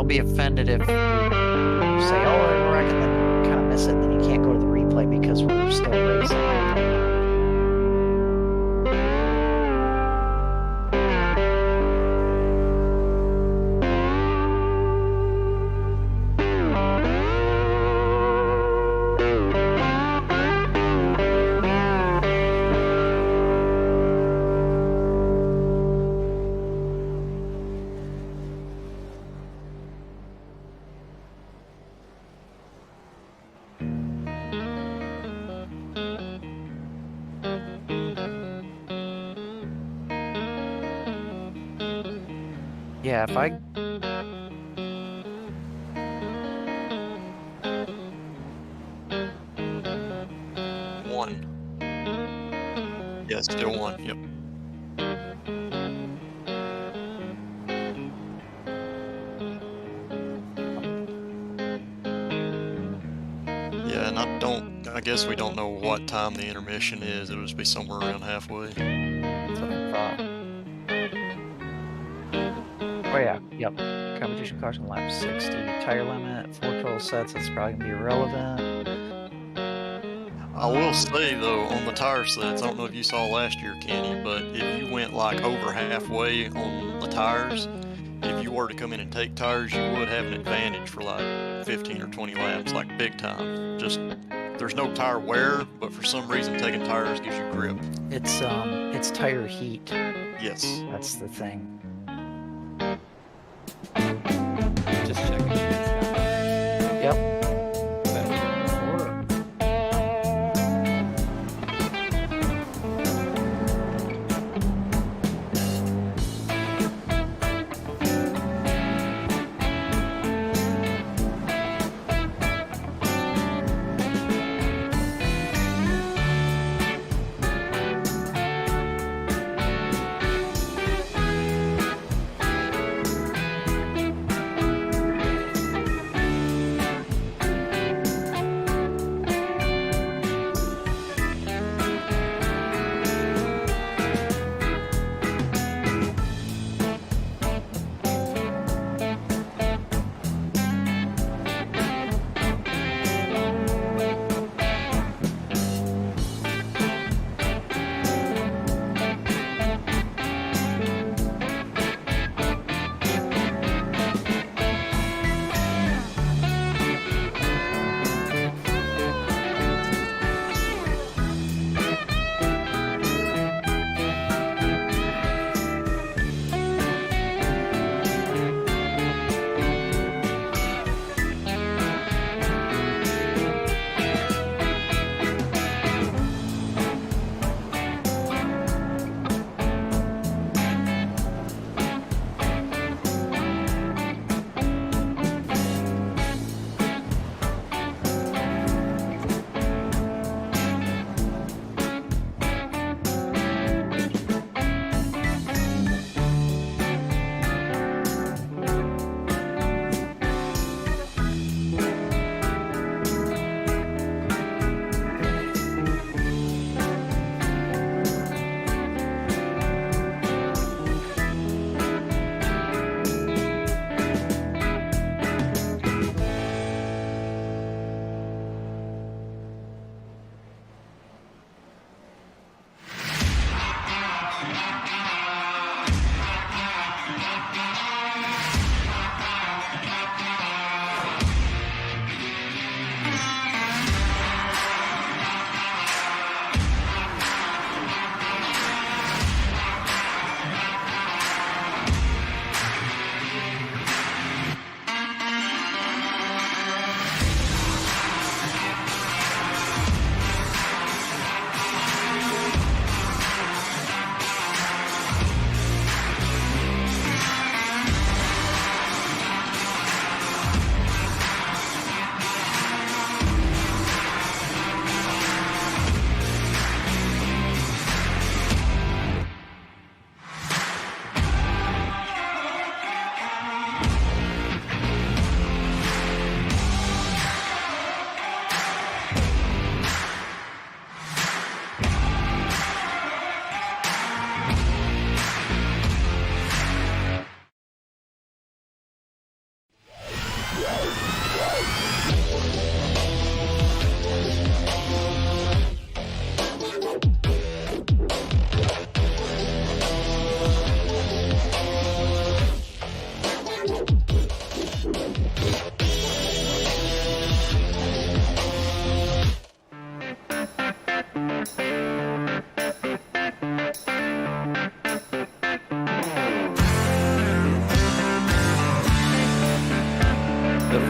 they'll be offended if you say, "Oh, I reckon," then you kind of miss it, and then you can't go to the replay because we're still racing. Yeah, if I... One. Yeah, still one, yep. Yeah, and I guess we don't know what time the intermission is. It'll just be somewhere around halfway. That's what I thought. Oh yeah, yep. Competition caution lap 60. Tire limit, 4 total sets, that's probably going to be irrelevant. I will say, though, on the tire sets, I don't know if you saw last year, Kenny, but if you went like over halfway on the tires, if you were to come in and take tires, you would have an advantage for like 15 or 20 laps, like big time. Just, there's no tire wear, but for some reason taking tires gives you grip. It's tire heat. Yes. That's the thing. Just checking. Yep.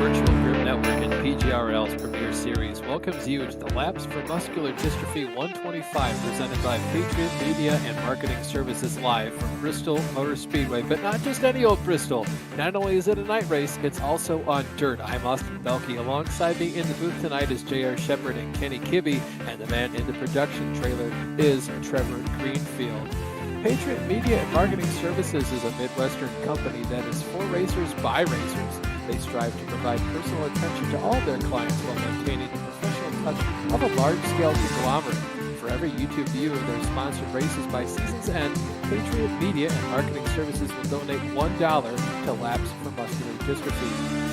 Virtual Group Network and PGRL's Premier Series welcomes you to the Laps for Muscular Dystrophy 125 presented by Patriot Media and Marketing Services live from Bristol Motor Speedway. But not just any old Bristol. Not only is it a night race, it's also on dirt. I'm Austin Belkey. Alongside me in the booth tonight is J.R. Shepard and Kenny Kibbe, and the man in the production trailer is Trevor Greenfield. Patriot Media and Marketing Services is a Midwestern company that is for racers by racers. They strive to provide personal attention to all their clients while maintaining the professional touch of a large-scale conglomerate. For every YouTube view of their sponsored races by season's end, Patriot Media and Marketing Services will donate $1 to Laps for Muscular Dystrophy.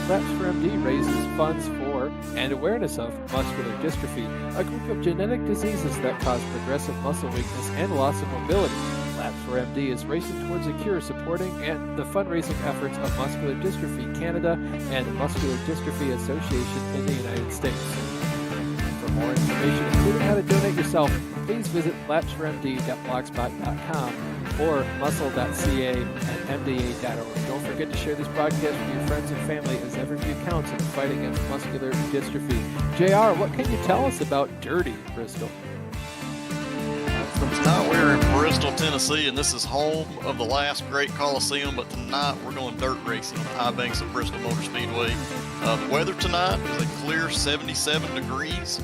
Laps for MD raises funds for and awareness of muscular dystrophy, a group of genetic diseases that cause progressive muscle weakness and loss of mobility. Laps for MD is racing towards a cure, supporting and the fundraising efforts of Muscular Dystrophy Canada and the Muscular Dystrophy Association in the United States. For more information, including how to donate yourself, please visit lapsformd.blogspot.com or muscle.ca and mda.org. Don't forget to share this broadcast with your friends and family, as every view counts in the fight against muscular dystrophy. JR, what can you tell us about Dirty Bristol? Tonight we're in Bristol, Tennessee, and this is home of the last great Coliseum, but tonight we're going dirt racing on the high banks of Bristol Motor Speedway. The weather tonight is a clear 77 degrees.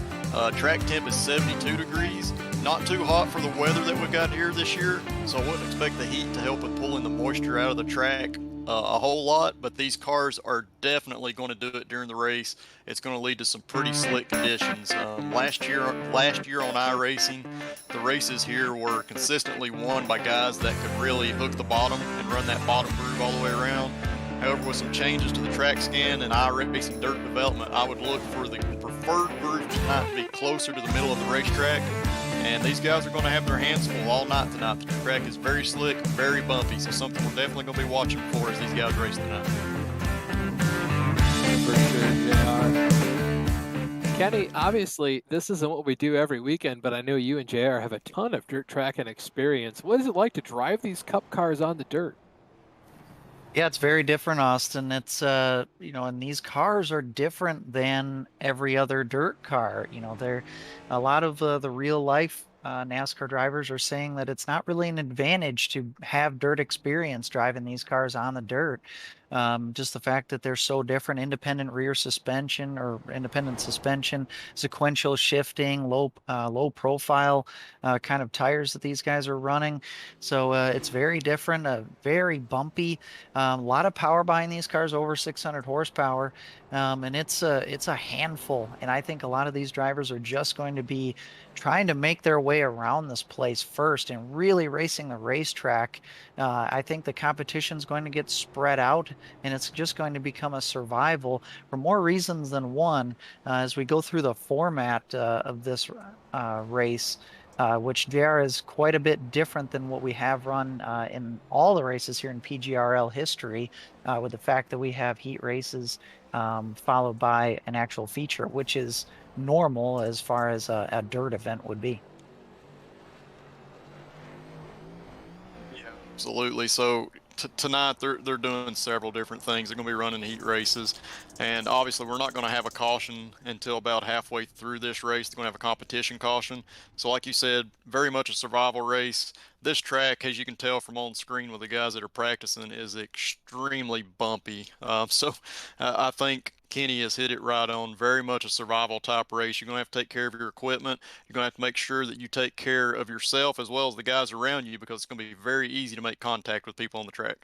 Track temp is 72 degrees. Not too hot for the weather that we got here this year, so I wouldn't expect the heat to help with pulling the moisture out of the track a whole lot, but these cars are definitely going to do it during the race. It's going to lead to some pretty slick conditions. Last year on iRacing, the races here were consistently won by guys that could really hook the bottom and run that bottom groove all the way around. However, with some changes to the track scan and iRacing dirt development, I would look for the preferred groove tonight to be closer to the middle of the racetrack. And these guys are going to have their hands full all night tonight. The track is very slick, very bumpy, so something we're definitely going to be watching for as these guys race tonight. For sure, JR. Kenny, obviously, this isn't what we do every weekend, but I know you and JR have a ton of dirt tracking experience. What is it like to drive these cup cars on the dirt? Yeah, it's very different, Austin. It's and these cars are different than every other dirt car. They're a lot of the real life NASCAR drivers are saying that it's not really an advantage to have dirt experience driving these cars on the dirt. Just the fact that they're so different, independent rear suspension or independent suspension, sequential shifting, low profile kind of tires that these guys are running. So it's very different, very bumpy, a lot of power behind these cars, over 600 horsepower. And it's a handful. And I think a lot of these drivers are just going to be trying to make their way around this place first and really racing the racetrack. I think the competition is going to get spread out, and it's just going to become a survival for more reasons than one. As we go through the format of this race, which JR is quite a bit different than what we have run in all the races here in PGRL history, with the fact that we have heat races followed by an actual feature, which is normal as far as a dirt event would be. Yeah, absolutely. So tonight they're doing several different things. They're going to be running heat races, and obviously we're not going to have a caution until about halfway through this race. They're going to have a competition caution. So like you said, very much a survival race. This track, as you can tell from on screen with the guys that are practicing, is extremely bumpy. I think Kenny has hit it right on. Very much a survival type race. You're going to have to take care of your equipment. You're going to have to make sure that you take care of yourself as well as the guys around you, because it's going to be very easy to make contact with people on the track.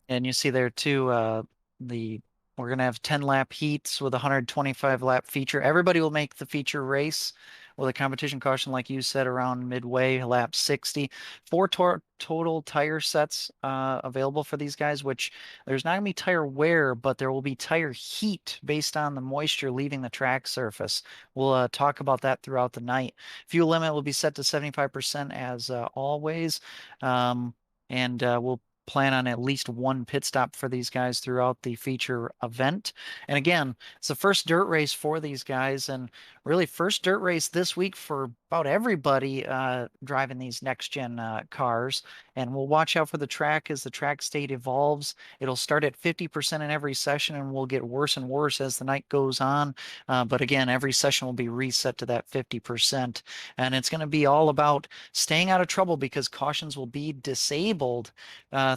And you see there too, we're going to have 10 lap heats with a 125 lap feature. Everybody will make the feature race with a competition caution, like you said, around midway, lap 60. 4 total tire sets available for these guys, which there's not going to be tire wear, but there will be tire heat based on the moisture leaving the track surface. We'll talk about that throughout the night. Fuel limit will be set to 75% as always. And we'll plan on at least one pit stop for these guys throughout the feature event. And again, it's the first dirt race for these guys, and really first dirt race this week for about everybody driving these next gen cars. And we'll watch out for the track as the track state evolves. It'll start at 50% in every session and will get worse and worse as the night goes on. But again, every session will be reset to that 50%. And it's going to be all about staying out of trouble because cautions will be disabled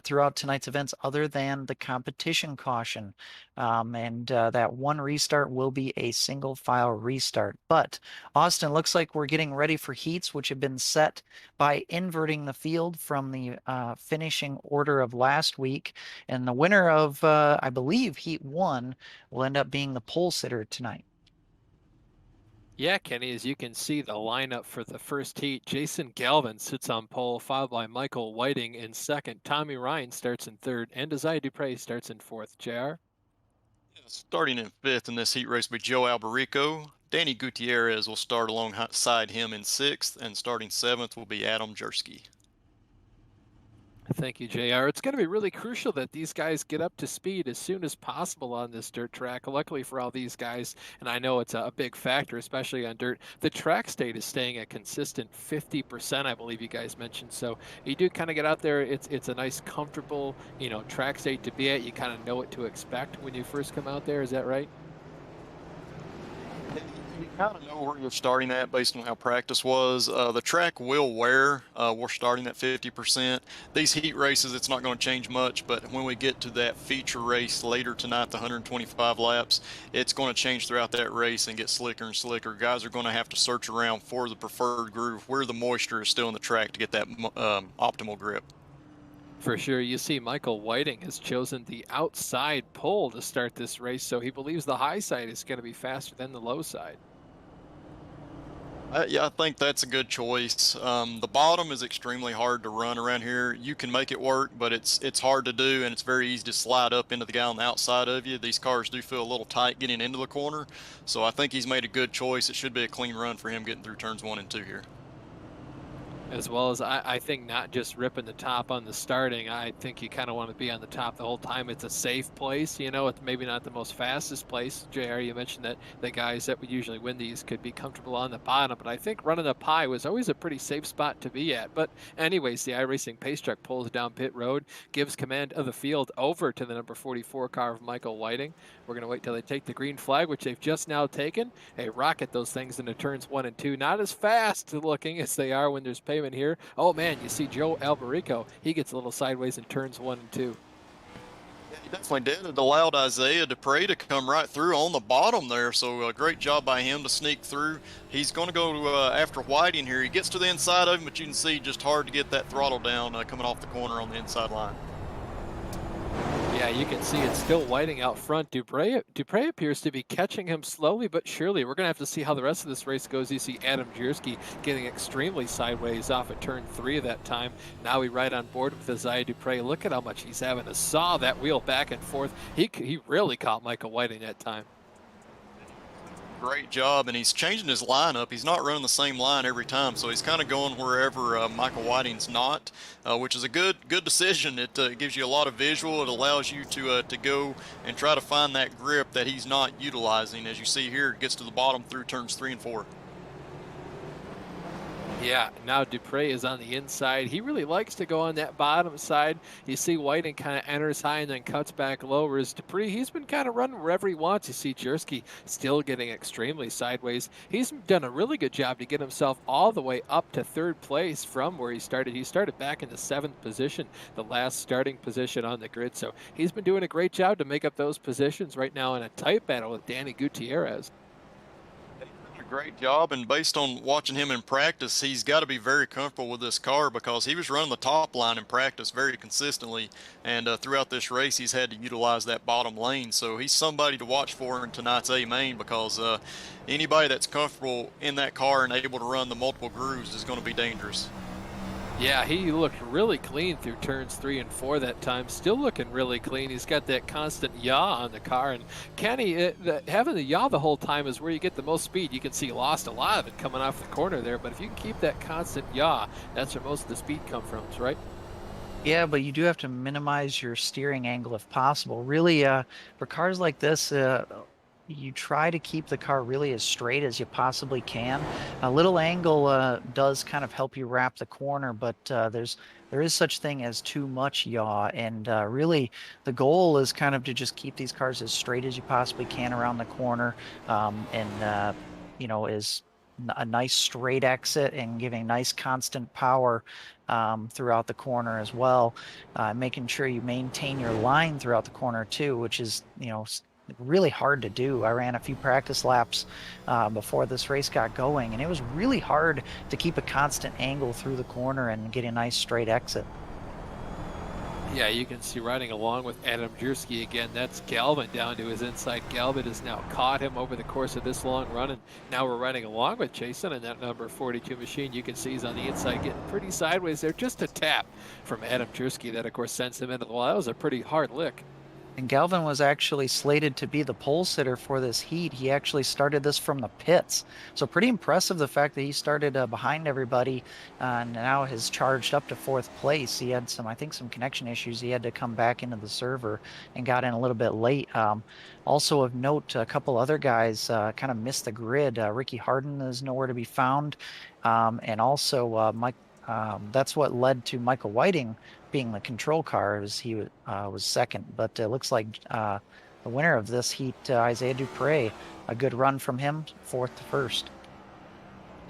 throughout tonight's events, other than the competition caution. And that one restart will be a single file restart. But Austin, looks like we're getting ready for heats, which have been set by inverting the field from the finishing order of last week. And the winner of, I believe, Heat 1 will end up being the pole sitter tonight. Yeah, Kenny, as you can see, the lineup for the first heat, Jason Galvin sits on pole, followed by Michael Whiting in second. Tommy Ryan starts in third, and Desire Dupre starts in fourth. JR? Starting in fifth in this heat race will be Joe Alberico. Danny Gutierrez will start alongside him in sixth, and starting seventh will be Adam Jersky. Thank you, JR. It's going to be really crucial that these guys get up to speed as soon as possible on this dirt track. Luckily for all these guys, and I know it's a big factor, especially on dirt, the track state is staying at consistent 50%, I believe you guys mentioned. So you do kind of get out there. It's a nice, comfortable, track state to be at. You kind of know what to expect when you first come out there. Is that right? You kind of know where you're starting at based on how practice was. The track will wear. We're starting at 50%. These heat races, it's not going to change much, but when we get to that feature race later tonight, the 125 laps, it's going to change throughout that race and get slicker and slicker. Guys are going to have to search around for the preferred groove where the moisture is still in the track to get that optimal grip. For sure. You see, Michael Whiting has chosen the outside pole to start this race, so he believes the high side is going to be faster than the low side. Yeah, I think that's a good choice. The bottom is extremely hard to run around here. You can make it work, but it's hard to do, and it's very easy to slide up into the guy on the outside of you. These cars do feel a little tight getting into the corner, so I think he's made a good choice. It should be a clean run for him getting through turns 1 and 2 here. As well as I think not just ripping the top on the starting. I think you kind of want to be on the top the whole time. It's a safe place, it's maybe not the most fastest place. JR, you mentioned that the guys that would usually win these could be comfortable on the bottom, but I think running up high was always a pretty safe spot to be at. But anyways, the iRacing pace truck pulls down pit road, gives command of the field over to the number 44 car of Michael Whiting. We're going to wait till they take the green flag, which they've just now taken. Hey, rocket those things into turns 1 and 2. Not as fast looking as they are when there's pavement here. Oh man, you see Joe Alberico. He gets a little sideways in turns 1 and 2. Yeah, he definitely did. It allowed Isaiah Dupre to come right through on the bottom there, so a great job by him to sneak through. He's going to go after Whiting here. He gets to the inside of him, but you can see just hard to get that throttle down coming off the corner on the inside line. Yeah, you can see it's still Whiting out front. Dupre appears to be catching him slowly but surely. We're going to have to see how the rest of this race goes. You see Adam Jersky getting extremely sideways off at turn 3 of that time. Now we ride on board with Isaiah Dupre. Look at how much he's having to saw that wheel back and forth. He really caught Michael Whiting that time. Great job, and he's changing his lineup. He's not running the same line every time, so he's kind of going wherever Michael Whiting's not, which is a good decision. It gives you a lot of visual. It allows you to go and try to find that grip that he's not utilizing. As you see here, it gets to the bottom through turns 3 and 4. Yeah, now Dupre is on the inside. He really likes to go on that bottom side. You see Whiting kind of enters high and then cuts back low. Whereas Dupre, he's been kind of running wherever he wants. You see Jersky still getting extremely sideways. He's done a really good job to get himself all the way up to 3rd place from where he started. He started back in the 7th position, the last starting position on the grid. So he's been doing a great job to make up those positions right now in a tight battle with Danny Gutierrez. Great job, and based on watching him in practice, he's got to be very comfortable with this car because he was running the top line in practice very consistently, and throughout this race he's had to utilize that bottom lane. So he's somebody to watch for in tonight's A main because anybody that's comfortable in that car and able to run the multiple grooves is going to be dangerous. Yeah, he looked really clean through turns 3 and 4 that time. Still looking really clean. He's got that constant yaw on the car. And Kenny, having the yaw the whole time is where you get the most speed. You can see he lost a lot of it coming off the corner there. But if you can keep that constant yaw, that's where most of the speed comes from, right? Yeah, but you do have to minimize your steering angle if possible. Really, for cars like this, you try to keep the car really as straight as you possibly can. A little angle does kind of help you wrap the corner, but there is such thing as too much yaw, and really the goal is kind of to just keep these cars as straight as you possibly can around the corner, and is a nice straight exit and giving nice constant power throughout the corner as well, making sure you maintain your line throughout the corner too, which is, really hard to do. I ran a few practice laps before this race got going, and it was really hard to keep a constant angle through the corner and get a nice straight exit. Yeah, you can see riding along with Adam Jersky again. That's Galvin down to his inside. Galvin has now caught him over the course of this long run, and now we're riding along with Jason in that number 42 machine. You can see he's on the inside getting pretty sideways there. Just a tap from Adam Jersky that, of course, sends him into the wall. That was a pretty hard lick. And Galvin was actually slated to be the pole sitter for this heat. He actually started this from the pits. So pretty impressive, the fact that he started behind everybody and now has charged up to fourth place. He had I think some connection issues. He had to come back into the server and got in a little bit late. Also of note, a couple other guys kind of missed the grid. Ricky Harden is nowhere to be found. And also Mike, that's what led to Michael Whiting being the control car, as he was second. But it looks like the winner of this heat, Isaiah Dupre, a good run from him, fourth to first.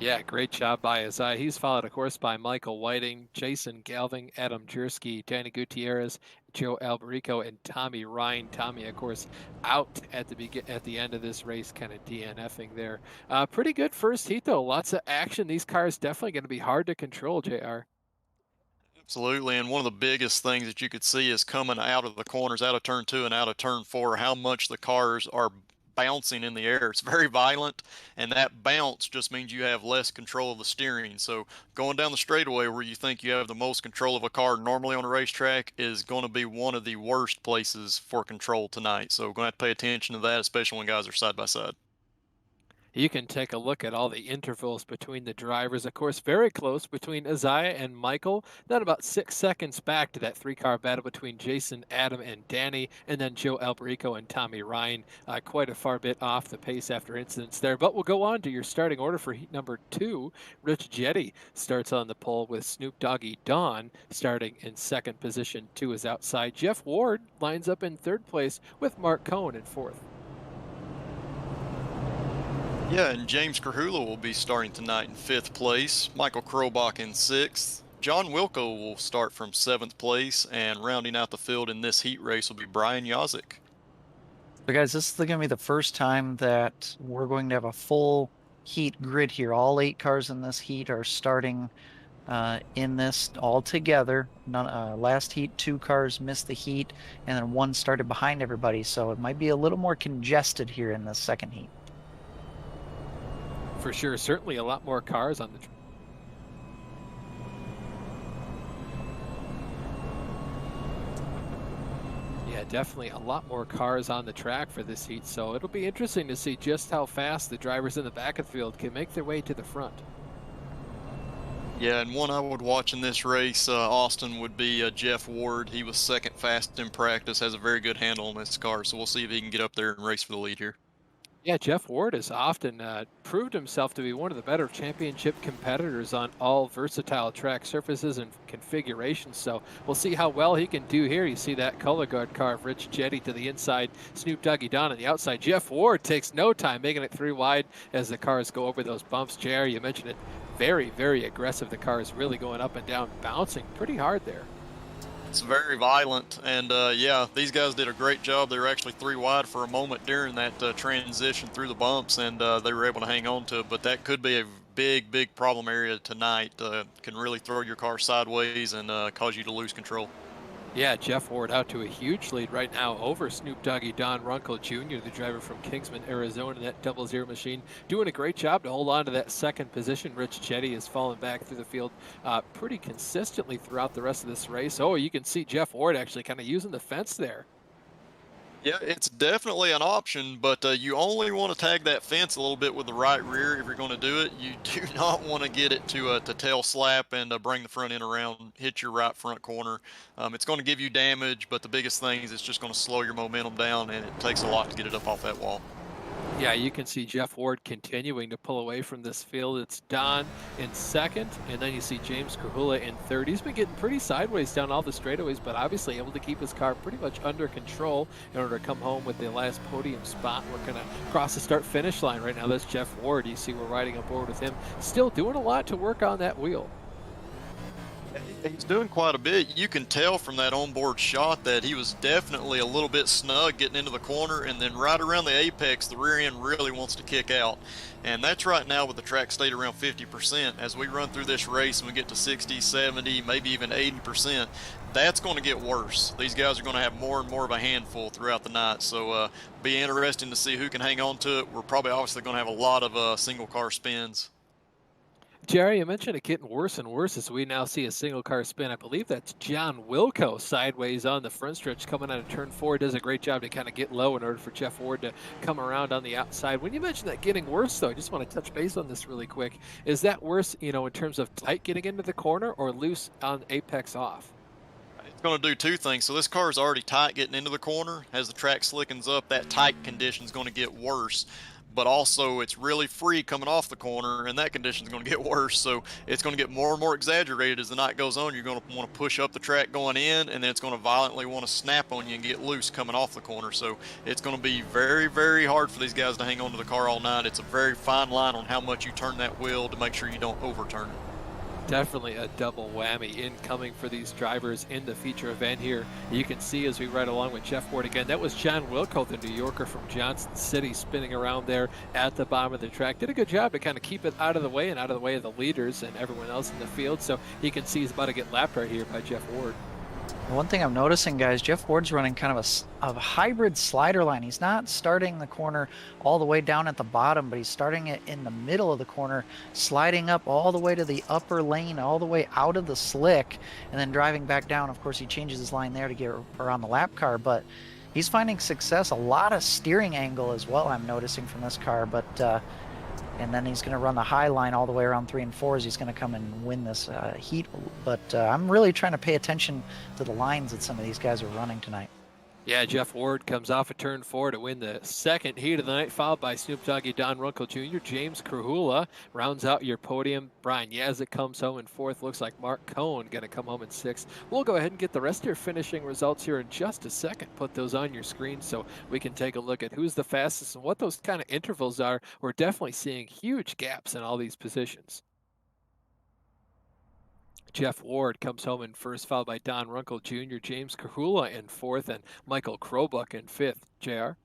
Yeah, great job by Isaiah. He's followed, of course, by Michael Whiting, Jason Galvin, Adam Jersky, Danny Gutierrez, Joe Alberico, and Tommy Ryan. Tommy, of course, out at the end of this race, kind of DNFing there. Pretty good first heat, though. Lots of action. These cars definitely going to be hard to control, JR. Absolutely, and one of the biggest things that you could see is coming out of the corners, out of turn 2 and out of turn 4, how much the cars are bouncing in the air. It's very violent, and that bounce just means you have less control of the steering. So going down the straightaway where you think you have the most control of a car normally on a racetrack is going to be one of the worst places for control tonight. So we're going to have to pay attention to that, especially when guys are side by side. You can take a look at all the intervals between the drivers. Of course, very close between Isaiah and Michael. Then about 6 seconds back to that three-car battle between Jason, Adam, and Danny, and then Joe Alberico and Tommy Ryan. Quite a far bit off the pace after incidents there. But we'll go on to your starting order for heat number 2. Rich Jetty starts on the pole with Snoop Doggy Don starting in second position to his outside. Jeff Ward lines up in third place with Mark Cohn in fourth. Yeah, and James Krahula will be starting tonight in 5th place, Michael Krobach in 6th. John Wilco will start from 7th place, and rounding out the field in this heat race will be Brian Yazik. So guys, this is going to be the first time that we're going to have a full heat grid here. All 8 cars in this heat are starting in this all together. Last heat, 2 cars missed the heat, and then 1 started behind everybody. So it might be a little more congested here in this second heat. For sure, certainly a lot more cars on the Yeah, definitely a lot more cars on the track for this heat, so it'll be interesting to see just how fast the drivers in the back of the field can make their way to the front. Yeah, and one I would watch in this race, Austin, would be Jeff Ward. He was second fast in practice, has a very good handle on this car, so we'll see if he can get up there and race for the lead here. Yeah, Jeff Ward has often proved himself to be one of the better championship competitors on all versatile track surfaces and configurations. So we'll see how well he can do here. You see that color guard car of Rich Jetty to the inside, Snoop Doggy Don on the outside. Jeff Ward takes no time, making it 3 wide as the cars go over those bumps. JR, you mentioned it, very, very aggressive. The car is really going up and down, bouncing pretty hard there. It's very violent, and yeah, these guys did a great job. They were actually 3 wide for a moment during that transition through the bumps, and they were able to hang on to it. But that could be a big problem area tonight. Can really throw your car sideways and cause you to lose control. Yeah, Jeff Ward out to a huge lead right now over Snoop Doggy Don Runkle Jr., the driver from Kingsman, Arizona, that 00 machine. Doing a great job to hold on to that second position. Rich Jetty has fallen back through the field pretty consistently throughout the rest of this race. Oh, you can see Jeff Ward actually kind of using the fence there. Yeah, it's definitely an option, but you only want to tag that fence a little bit with the right rear if you're going to do it. You do not want to get it to tail slap and bring the front end around, hit your right front corner. It's going to give you damage, but the biggest thing is it's just going to slow your momentum down, and it takes a lot to get it up off that wall. Yeah, you can see Jeff Ward continuing to pull away from this field. It's Don in second, and then you see James Kahula in third. He's been getting pretty sideways down all the straightaways, but obviously able to keep his car pretty much under control in order to come home with the last podium spot. We're going to cross the start-finish line right now. That's Jeff Ward. You see we're riding aboard with him. Still doing a lot to work on that wheel. He's doing quite a bit. You can tell from that onboard shot that he was definitely a little bit snug getting into the corner, and then right around the apex, the rear end really wants to kick out. And that's right now with the track stayed around 50%. As we run through this race and we get to 60, 70, maybe even 80%, that's going to get worse. These guys are going to have more and more of a handful throughout the night. So be interesting to see who can hang on to it. We're probably obviously going to have a lot of single car spins. Jerry, you mentioned it getting worse and worse as we now see a single car spin. I believe that's John Wilco sideways on the front stretch coming out of turn 4. Does a great job to kind of get low in order for Jeff Ward to come around on the outside. When you mentioned that getting worse, though, I just want to touch base on this really quick. Is that worse, in terms of tight getting into the corner or loose on apex off? It's going to do two things. So this car is already tight getting into the corner. As the track slickens up, that tight condition is going to get worse. But also it's really free coming off the corner, and that condition is going to get worse. So it's going to get more and more exaggerated as the night goes on. You're going to want to push up the track going in, and then it's going to violently want to snap on you and get loose coming off the corner. So it's going to be very, very hard for these guys to hang on to the car all night. It's a very fine line on how much you turn that wheel to make sure you don't overturn it. Definitely a double whammy incoming for these drivers in the feature event here. You can see as we ride along with Jeff Ward again, that was John Wilco, the New Yorker from Johnson City, spinning around there at the bottom of the track. Did a good job to kind of keep it out of the way and out of the way of the leaders and everyone else in the field. So he can see he's about to get lapped right here by Jeff Ward. One thing I'm noticing, guys, Jeff Ward's running kind of a hybrid slider line. He's not starting the corner all the way down at the bottom, but he's starting it in the middle of the corner, sliding up all the way to the upper lane, all the way out of the slick, and then driving back down. Of course, he changes his line there to get around the lap car, but he's finding success. A lot of steering angle as well, I'm noticing from this car, but and then he's going to run the high line all the way around 3 and 4 as he's going to come and win this heat. But I'm really trying to pay attention to the lines that some of these guys are running tonight. Yeah, Jeff Ward comes off a turn 4 to win the second heat of the night, followed by Snoop Doggy Don Runkle Jr. James Krahula rounds out your podium. Brian Yazik comes home in 4th. Looks like Mark Cohn going to come home in 6th. We'll go ahead and get the rest of your finishing results here in just a second. Put those on your screen so we can take a look at who's the fastest and what those kind of intervals are. We're definitely seeing huge gaps in all these positions. Jeff Ward comes home in 1st, followed by Don Runkle Jr., James Kahula in 4th, and Michael Krobuck in 5th. JR?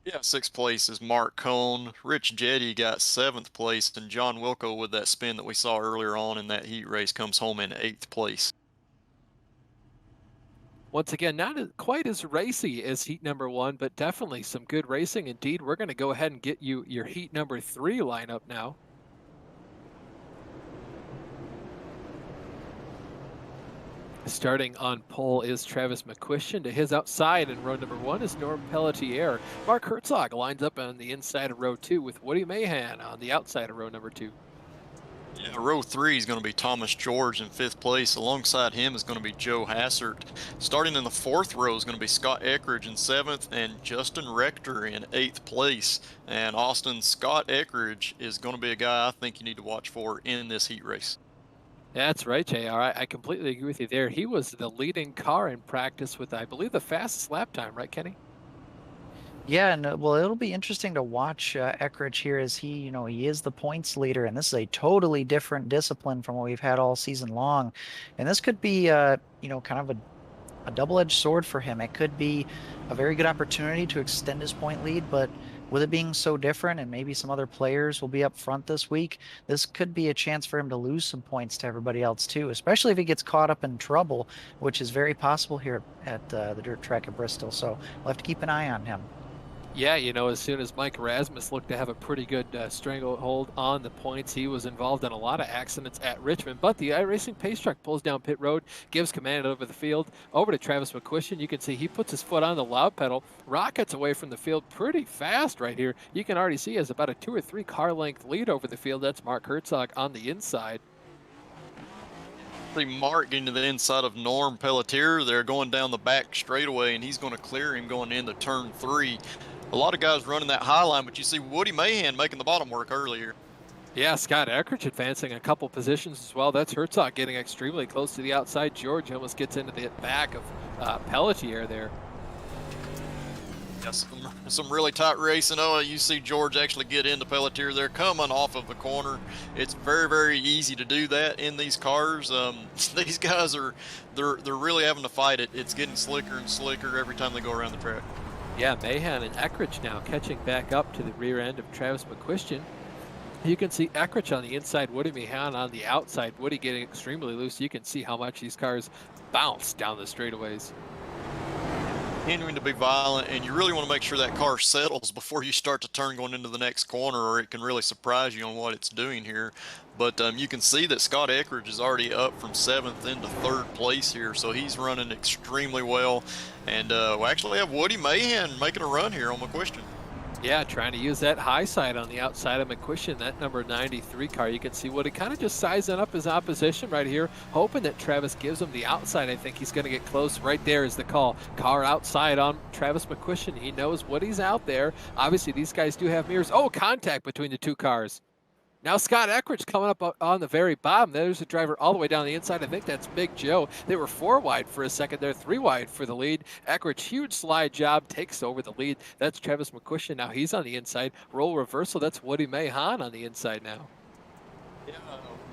Yeah, 6th place is Mark Cohn. Rich Jetty got 7th place, and John Wilco with that spin that we saw earlier on in that heat race comes home in 8th place. Once again, not quite as racy as heat number 1, but definitely some good racing indeed. We're going to go ahead and get you your heat number 3 lineup now. Starting on pole is Travis McQuistion. To his outside in row number 1 is Norm Pelletier. Mark Herzog lines up on the inside of row 2 with Woody Mahan on the outside of row number 2. Yeah, row 3 is going to be Thomas George in 5th place. Alongside him is going to be Joe Hassert. Starting in the 4th row is going to be Scott Eckridge in 7th and Justin Rector in 8th place. And Austin, Scott Eckridge is going to be a guy I think you need to watch for in this heat race. That's right, JR. I completely agree with you there. He was the leading car in practice with, I believe, the fastest lap time, right, Kenny? Yeah, and well, it'll be interesting to watch Eckridge here as he is the points leader, and this is a totally different discipline from what we've had all season long. And this could be, kind of a double-edged sword for him. It could be a very good opportunity to extend his point lead, but with it being so different and maybe some other players will be up front this week, this could be a chance for him to lose some points to everybody else too, especially if he gets caught up in trouble, which is very possible here at the dirt track at Bristol. So we'll have to keep an eye on him. Yeah, as soon as Mike Erasmus looked to have a pretty good stranglehold on the points, he was involved in a lot of accidents at Richmond. But the iRacing pace truck pulls down pit road, gives command over the field, over to Travis McQuistion. You can see he puts his foot on the loud pedal, rockets away from the field pretty fast right here. You can already see he has about a 2 or 3 car length lead over the field. That's Mark Herzog on the inside. See Mark getting to the inside of Norm Pelletier. They're going down the back straightaway, and he's going to clear him going into turn 3. a lot of guys running that high line, but you see Woody Mahan making the bottom work earlier. Yeah, Scott Eckridge advancing a couple positions as well. That's Herzog getting extremely close to the outside. George almost gets into the back of Pelletier there. Yeah, some really tight racing. Oh, you see George actually get into Pelletier there, coming off of the corner. It's very, very easy to do that in these cars. These guys they're really having to fight it. It's getting slicker and slicker every time they go around the track. Yeah, Mahan and Eckridge now catching back up to the rear end of Travis McQuistion. You can see Eckridge on the inside, Woody Mahan on the outside. Woody getting extremely loose. You can see how much these cars bounce down the straightaways. Continuing to be violent, and you really want to make sure that car settles before you start to turn going into the next corner, or it can really surprise you on what it's doing here. But you can see that Scott Eckridge is already up from 7th into 3rd place here, so he's running extremely well. And we actually have Woody Mahan making a run here on McQuistion. Yeah, trying to use that high side on the outside of McQuistion, that number 93 car. You can see Woody kind of just sizing up his opposition right here, hoping that Travis gives him the outside. I think he's going to get close. Right there is the call. Car outside on Travis McQuistion. He knows Woody's out there. Obviously, these guys do have mirrors. Oh, contact between the two cars. Now Scott Eckridge coming up on the very bottom. There's a driver all the way down the inside. I think that's Big Joe. They were 4 wide for a second there, 3 wide for the lead. Eckridge, huge slide job, takes over the lead. That's Travis McQuistion. Now he's on the inside. Roll reversal. That's Woody Mahan on the inside now. Yeah,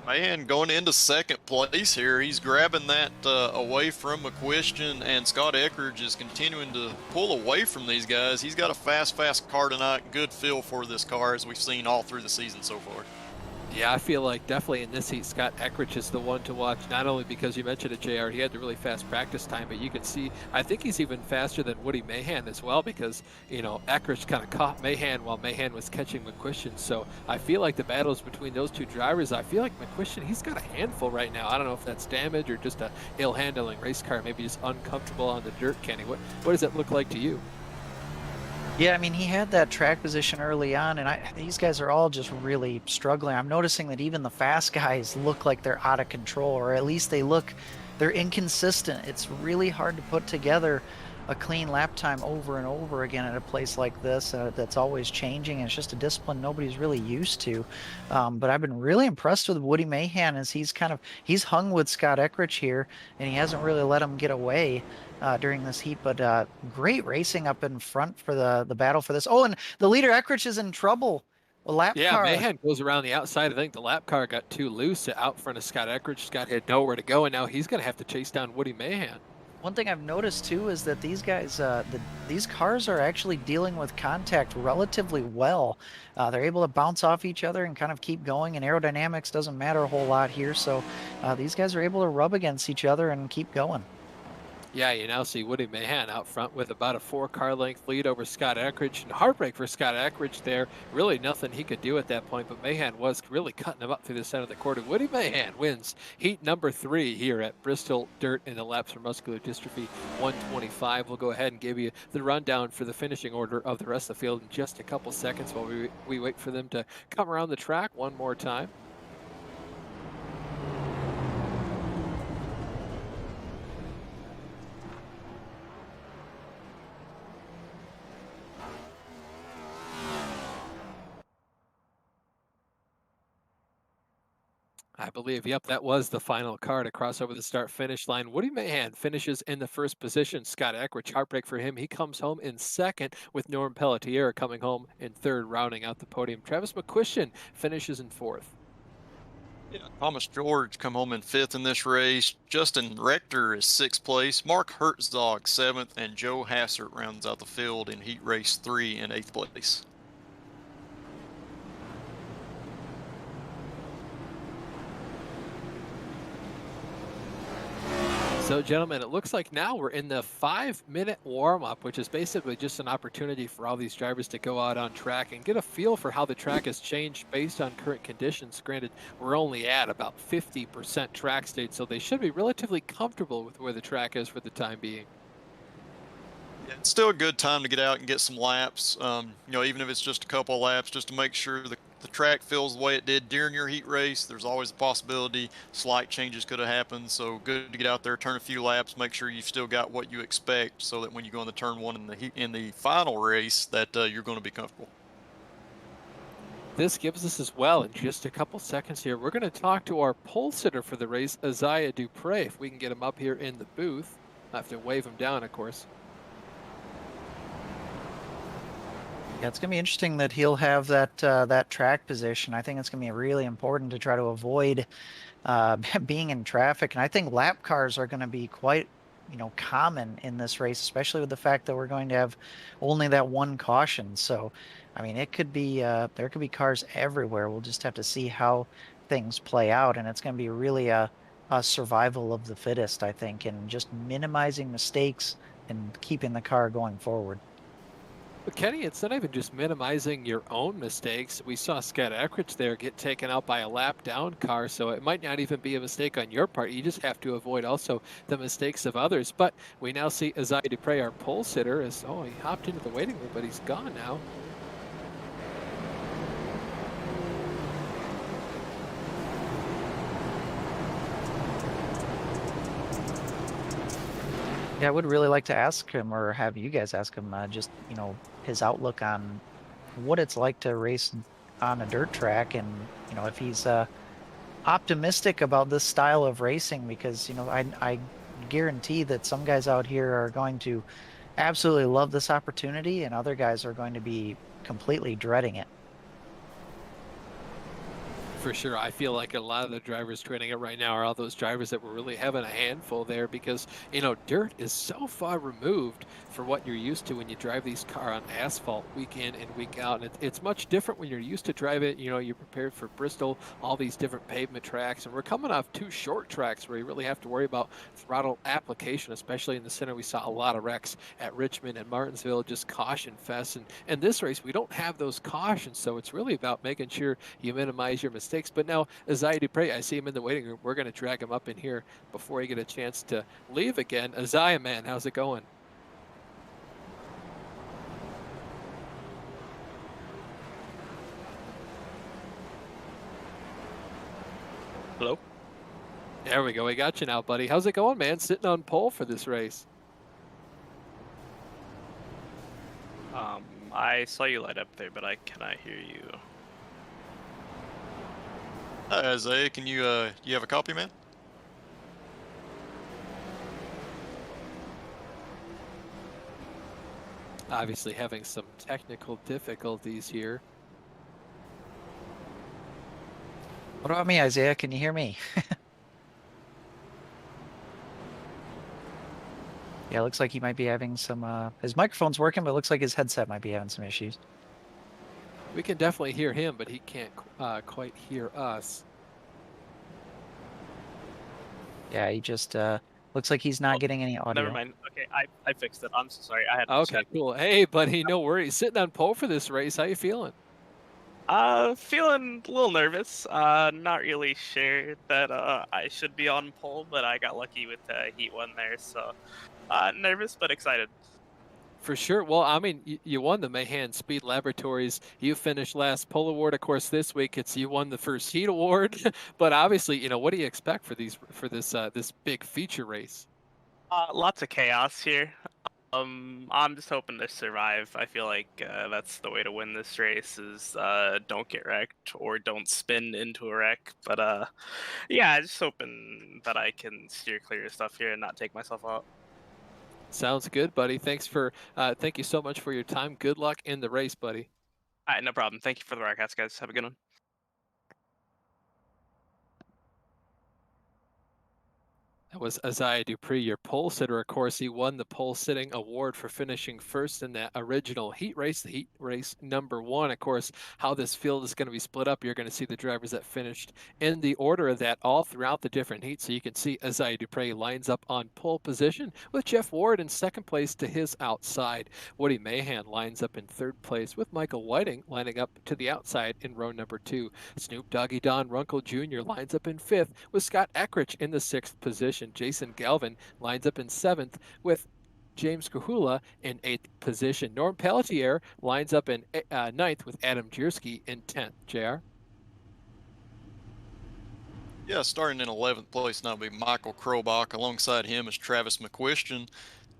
Mahan going into 2nd place here. He's grabbing that away from McQuistion, and Scott Eckridge is continuing to pull away from these guys. He's got a fast car tonight. Good feel for this car, as we've seen all through the season so far. Yeah, I feel like definitely in this heat, Scott Eckridge is the one to watch, not only because you mentioned it, JR, he had the really fast practice time, but you can see, I think he's even faster than Woody Mahan as well, because, you know, Eckridge kind of caught Mahan while Mahan was catching McQuistion. So I feel like the battles between those two drivers, I feel like McQuistion, he's got a handful right now. I don't know if that's damage or just a ill-handling race car, maybe just uncomfortable on the dirt, Kenny. What does it look like to you? Yeah, I mean, he had that track position early on, and these guys are all just really struggling. I'm noticing that even the fast guys look like they're out of control, or at least they're inconsistent. It's really hard to put together a clean lap time over and over again at a place like this that's always changing, and it's just a discipline nobody's really used to. But I've been really impressed with Woody Mahan, as he's hung with Scott Eckridge here, and he hasn't really let him get away during this heat. But great racing up in front for the battle for this. Oh, and the leader Eckridge is in trouble. A lap car. Mahan goes around the outside. I think the lap car got too loose out front of Scott Eckridge. Scott had nowhere to go, and now he's going to have to chase down Woody Mahan. One thing I've noticed too is that these guys, these cars are actually dealing with contact relatively well. They're able to bounce off each other and kind of keep going, and aerodynamics doesn't matter a whole lot here. So these guys are able to rub against each other and keep going. Yeah, you now see Woody Mahan out front with about a 4-car length lead over Scott Eckridge. And heartbreak for Scott Eckridge there. Really nothing he could do at that point, but Mahan was really cutting him up through the center of the quarter. Woody Mahan wins heat number 3 here at Bristol Dirt in the Laps for Muscular Dystrophy 125. We'll go ahead and give you the rundown for the finishing order of the rest of the field in just a couple seconds while we wait for them to come around the track one more time. I believe, yep, that was the final car to cross over the start-finish line. Woody Mahan finishes in the first position. Scott Eckridge, heartbreak for him. He comes home in second, with Norm Pelletier coming home in third, rounding out the podium. Travis McQuistion finishes in fourth. Yeah, Thomas George come home in 5th in this race. Justin Rector is 6th place. Mark Herzog 7th, and Joe Hassert rounds out the field in heat race 3 in 8th place. So, gentlemen, it looks like now we're in the 5-minute warm-up, which is basically just an opportunity for all these drivers to go out on track and get a feel for how the track has changed based on current conditions. Granted, we're only at about 50% track state, so they should be relatively comfortable with where the track is for the time being. Yeah, it's still a good time to get out and get some laps, you know, even if it's just a couple of laps, just to make sure the track feels the way it did during your heat race, there's always a possibility slight changes could have happened. So good to get out there, turn a few laps, make sure you've still got what you expect, so that when you go into turn one in the in the final race, that you're going to be comfortable. This gives us as well in just a couple seconds here. We're going to talk to our pole sitter for the race, Isaiah Dupre, if we can get him up here in the booth. I have to wave him down, of course. Yeah, it's gonna be interesting that he'll have that track position. I think it's gonna be really important to try to avoid being in traffic. And I think lap cars are going to be quite, common in this race, especially with the fact that we're going to have only that one caution. So, I mean, it could be there could be cars everywhere. We'll just have to see how things play out, and it's going to be really a survival of the fittest, I think, and just minimizing mistakes and keeping the car going forward. But Kenny, it's not even just minimizing your own mistakes. We saw Scott Eckridge there get taken out by a lap down car, so it might not even be a mistake on your part. You just have to avoid also the mistakes of others. But we now see Isaiah Dupre, our pole sitter, as he hopped into the waiting room, but he's gone now. Yeah, I would really like to ask him, or have you guys ask him, just, his outlook on what it's like to race on a dirt track, and, if he's optimistic about this style of racing, because, I guarantee that some guys out here are going to absolutely love this opportunity, and other guys are going to be completely dreading it. For sure. I feel like a lot of the drivers training it right now are all those drivers that were really having a handful there because, dirt is so far removed for what you're used to when you drive these car on asphalt week in and week out. And it's much different when you're used to drive it. You're prepared for Bristol, all these different pavement tracks. And we're coming off two short tracks where you really have to worry about throttle application, especially in the center. We saw a lot of wrecks at Richmond and Martinsville, just caution fest. And this race, we don't have those cautions. So it's really about making sure you minimize your mistakes. But now, Isaiah Dupre, I see him in the waiting room. We're going to drag him up in here before he get a chance to leave again. Isaiah, man, how's it going? Hello? There we go. We got you now, buddy. How's it going, man? Sitting on pole for this race. I saw you light up there, but I cannot hear you. Hi, Isaiah. Can you have a copy, man? Obviously having some technical difficulties here. What about me, Isaiah? Can you hear me? Yeah, it looks like he might be having some, his microphone's working, but it looks like his headset might be having some issues. We can definitely hear him, but he can't quite hear us. Yeah, he just, looks like he's not getting any audio. Never mind. Okay, I fixed it. I'm so sorry. I had Okay, cool. Hey, buddy, no worries. Sitting on pole for this race. How you feeling? Feeling a little nervous. Not really sure that I should be on pole, but I got lucky with Heat 1 there, so nervous but excited. For sure. Well, I mean, you won the Mahan Speed Laboratories. You finished last pole award. Of course, this week you won the first heat award. But obviously, what do you expect for this big feature race? Lots of chaos here. I'm just hoping to survive. I feel like that's the way to win this race is don't get wrecked or don't spin into a wreck. But yeah, just hoping that I can steer clear of stuff here and not take myself out. Sounds good, buddy. Thank you so much for your time. Good luck in the race, buddy. All right, no problem. Thank you for the broadcast, guys. Have a good one. That was Isaiah Dupree, your pole sitter. Of course, he won the pole sitting award for finishing first in that original heat race, the heat race number 1. Of course, how this field is going to be split up, you're going to see the drivers that finished in the order of that all throughout the different heats. So you can see Isaiah Dupree lines up on pole position with Jeff Ward in second place to his outside. Woody Mahan lines up in third place with Michael Whiting lining up to the outside in row number 2. Snoop Doggy Don Runkle Jr. lines up in fifth with Scott Eckridge in the 6th position. Jason Galvin lines up in 7th with James Kahula in 8th position. Norm Pelletier lines up in 9th with Adam Jersky in 10th. JR? Yeah, starting in 11th place now will be Michael Krobach. Alongside him is Travis McQuistion.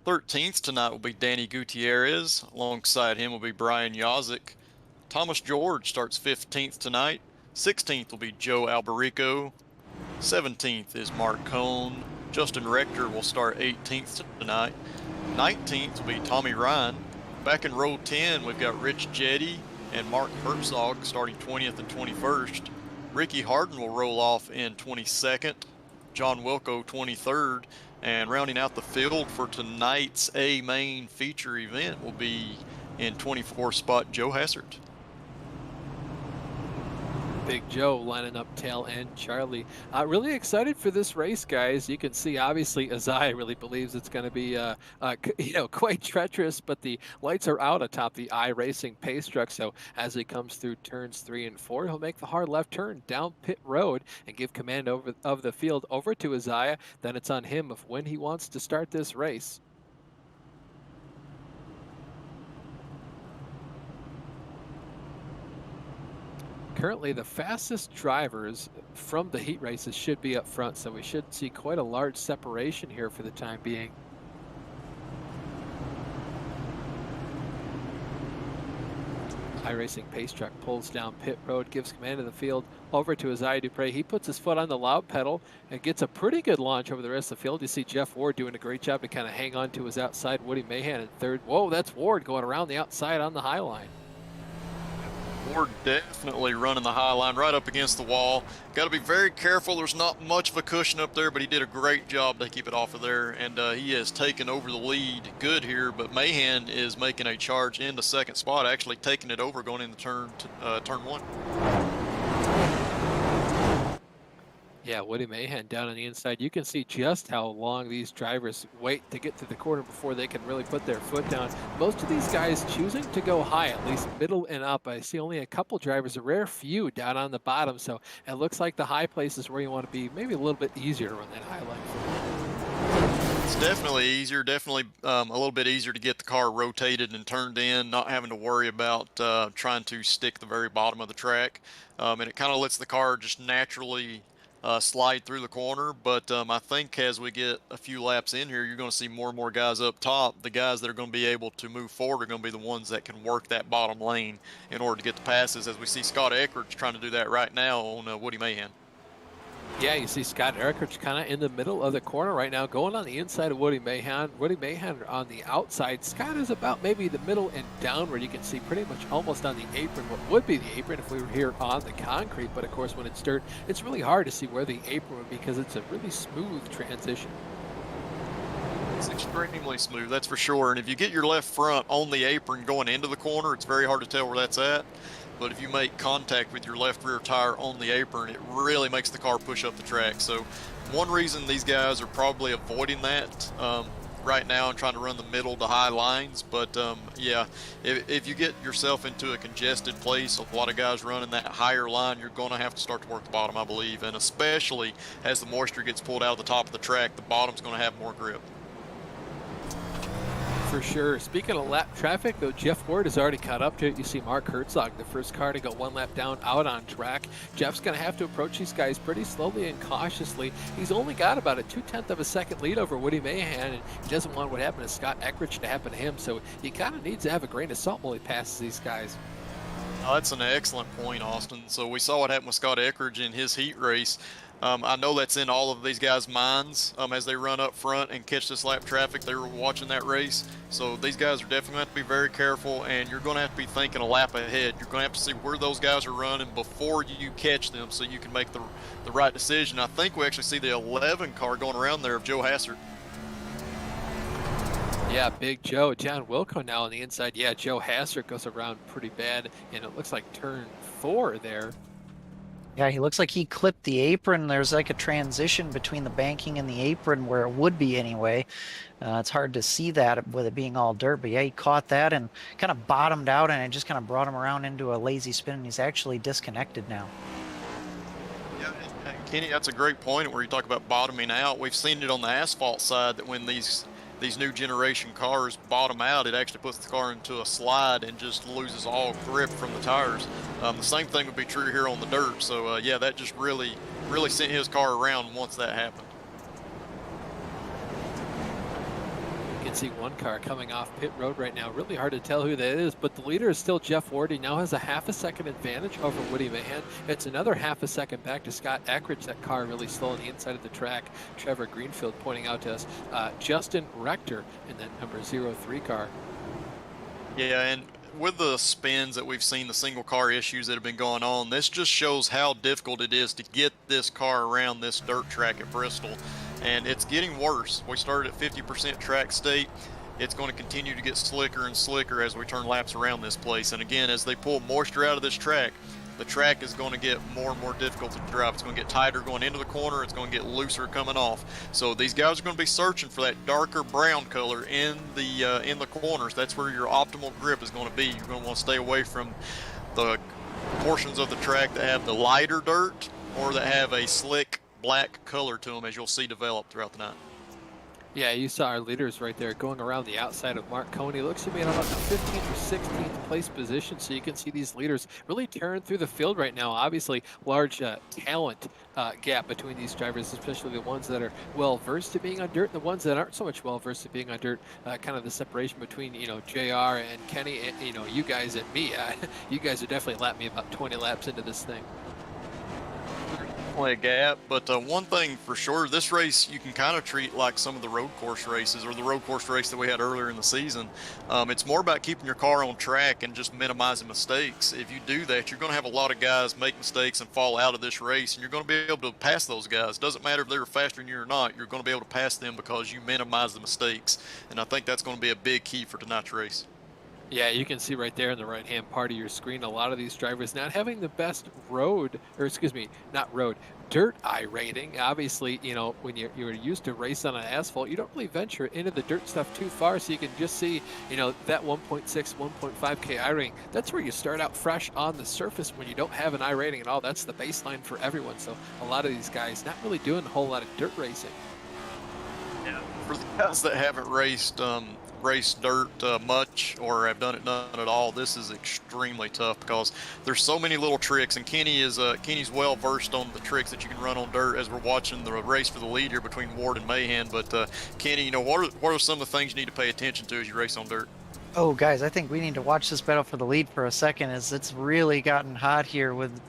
13th tonight will be Danny Gutierrez. Alongside him will be Brian Yazik. Thomas George starts 15th tonight. 16th will be Joe Alberico. 17th is Mark Cohn. Justin Rector will start 18th tonight. 19th will be Tommy Ryan. Back in row 10, we've got Rich Jetty and Mark Herzog starting 20th and 21st. Ricky Harden will roll off in 22nd. John Wilco 23rd. And rounding out the field for tonight's A main feature event will be in 24th spot Joe Hassert. Big Joe lining up tail end Charlie. Really excited for this race, guys. You can see, obviously, Isaiah really believes it's going to be, quite treacherous, but the lights are out atop the iRacing pace truck. So as he comes through turns 3 and 4, he'll make the hard left turn down pit road and give command of the field over to Isaiah. Then it's on him of when he wants to start this race. Currently, the fastest drivers from the heat races should be up front, so we should see quite a large separation here for the time being. iRacing pace truck pulls down pit road, gives command of the field over to Isaiah Dupre. He puts his foot on the loud pedal and gets a pretty good launch over the rest of the field. You see Jeff Ward doing a great job to kind of hang on to his outside. Woody Mahan in third. Whoa, that's Ward going around the outside on the high line. Ward definitely running the high line right up against the wall. Got to be very careful. There's not much of a cushion up there, but he did a great job to keep it off of there, and he has taken over the lead good here. But Mahan is making a charge into second spot, actually taking it over going into turn 1. Yeah, Woody Mahan down on the inside. You can see just how long these drivers wait to get to the corner before they can really put their foot down. Most of these guys choosing to go high, at least middle and up. I see only a couple drivers, a rare few down on the bottom. So it looks like the high place is where you want to be. Maybe a little bit easier to run that high line. It's definitely easier, definitely a little bit easier to get the car rotated and turned in, not having to worry about trying to stick the very bottom of the track. And it kind of lets the car just naturally slide through the corner. But I think as we get a few laps in here, you're going to see more and more guys up top. The guys that are going to be able to move forward are going to be the ones that can work that bottom lane in order to get the passes, as we see Scott Eckert trying to do that right now on Woody Mahan. Yeah, you see Scott Eckert kind of in the middle of the corner right now, going on the inside of Woody Mahan. Woody Mahan on the outside. Scott is about maybe the middle and downward. You can see pretty much almost on the apron, what would be the apron if we were here on the concrete. But of course, when it's dirt, it's really hard to see where the apron would be because it's a really smooth transition. It's extremely smooth, that's for sure. And if you get your left front on the apron going into the corner, it's very hard to tell where that's at. But if you make contact with your left rear tire on the apron, it really makes the car push up the track. So one reason these guys are probably avoiding that right now and trying to run the middle to high lines. But yeah, if you get yourself into a congested place, a lot of guys running that higher line, you're going to have to start to work the bottom, I believe. And especially as the moisture gets pulled out of the top of the track, the bottom's going to have more grip. For sure. Speaking of lap traffic, though, Jeff Ward has already caught up to it. You see Mark Herzog, the first car to go one lap down, out on track. Jeff's going to have to approach these guys pretty slowly and cautiously. He's only got about a 0.2 of a second lead over Woody Mahan, and he doesn't want what happened to Scott Eckert to happen to him, so he kind of needs to have a grain of salt while he passes these guys. Oh, that's an excellent point, Austin. So we saw what happened with Scott Eckert in his heat race. I know that's in all of these guys' minds as they run up front and catch this lap traffic. They were watching that race. So these guys are definitely going to have to be very careful, and you're going to have to be thinking a lap ahead. You're going to have to see where those guys are running before you catch them so you can make the right decision. I think we actually see the 11 car going around there of Joe Hassert. Yeah, Big Joe. John Wilco now on the inside. Yeah, Joe Hassert goes around pretty bad, and it looks like turn 4 there. Yeah, he looks like he clipped the apron. There's like a transition between the banking and the apron where it would be anyway. It's hard to see that with it being all dirt, but yeah, he caught that and kind of bottomed out, and it just kind of brought him around into a lazy spin, and he's actually disconnected now. Yeah, Kenny, that's a great point where you talk about bottoming out. We've seen it on the asphalt side that when these these new generation cars bottom out, it actually puts the car into a slide and just loses all grip from the tires. The same thing would be true here on the dirt. So yeah, that just really sent his car around once that happened. You can see one car coming off pit road right now. Really hard to tell who that is, but the leader is still Jeff Ward. He now has a half a second advantage over Woody Mahan. It's another half a second back to Scott Eckridge. That car really slow on the inside of the track. Trevor Greenfield pointing out to us Justin Rector in that number 03 car. Yeah, and with the spins that we've seen, the single car issues that have been going on, this just shows how difficult it is to get this car around this dirt track at Bristol. And it's getting worse. We started at 50% track state. It's going to continue to get slicker and slicker as we turn laps around this place. And again, as they pull moisture out of this track, the track is going to get more and more difficult to drive. It's going to get tighter going into the corner. It's going to get looser coming off. So these guys are going to be searching for that darker brown color in the corners. That's where your optimal grip is going to be. You're going to want to stay away from the portions of the track that have the lighter dirt or that have a slick black color to them, as you'll see develop throughout the night. Yeah, you saw our leaders right there going around the outside of Mark Coney. Looks to be in about the 15th or 16th place position, so you can see these leaders really tearing through the field right now. Obviously, large talent gap between these drivers, especially the ones that are well-versed at being on dirt and the ones that aren't so much well-versed at being on dirt. Kind of the separation between, JR and Kenny, and, you guys and me. You guys are definitely lapped me about 20 laps into this thing. A gap, but one thing for sure, this race you can kind of treat like some of the road course races or the road course race that we had earlier in the season. It's more about keeping your car on track and just minimizing mistakes. If you do that, you're going to have a lot of guys make mistakes and fall out of this race, and you're going to be able to pass those guys. Doesn't matter if they're faster than you or not, you're going to be able to pass them because you minimize the mistakes, and I think that's going to be a big key for tonight's race. Yeah, you can see right there in the right-hand part of your screen, a lot of these drivers not having the best road, or excuse me, not road, dirt iRating. Obviously, when you're used to race on an asphalt, you don't really venture into the dirt stuff too far, so you can just see, that 1.6, 1.5K iRating. That's where you start out fresh on the surface when you don't have an iRating at all. That's the baseline for everyone, so a lot of these guys not really doing a whole lot of dirt racing. Yeah, for the guys that haven't raced dirt much or have done it none at all, this is extremely tough because there's so many little tricks, and Kenny's well versed on the tricks that you can run on dirt as we're watching the race for the lead here between Ward and Mahan. But Kenny, what are some of the things you need to pay attention to as you race on dirt? Oh, guys, I think we need to watch this battle for the lead for a second, as it's really gotten hot here with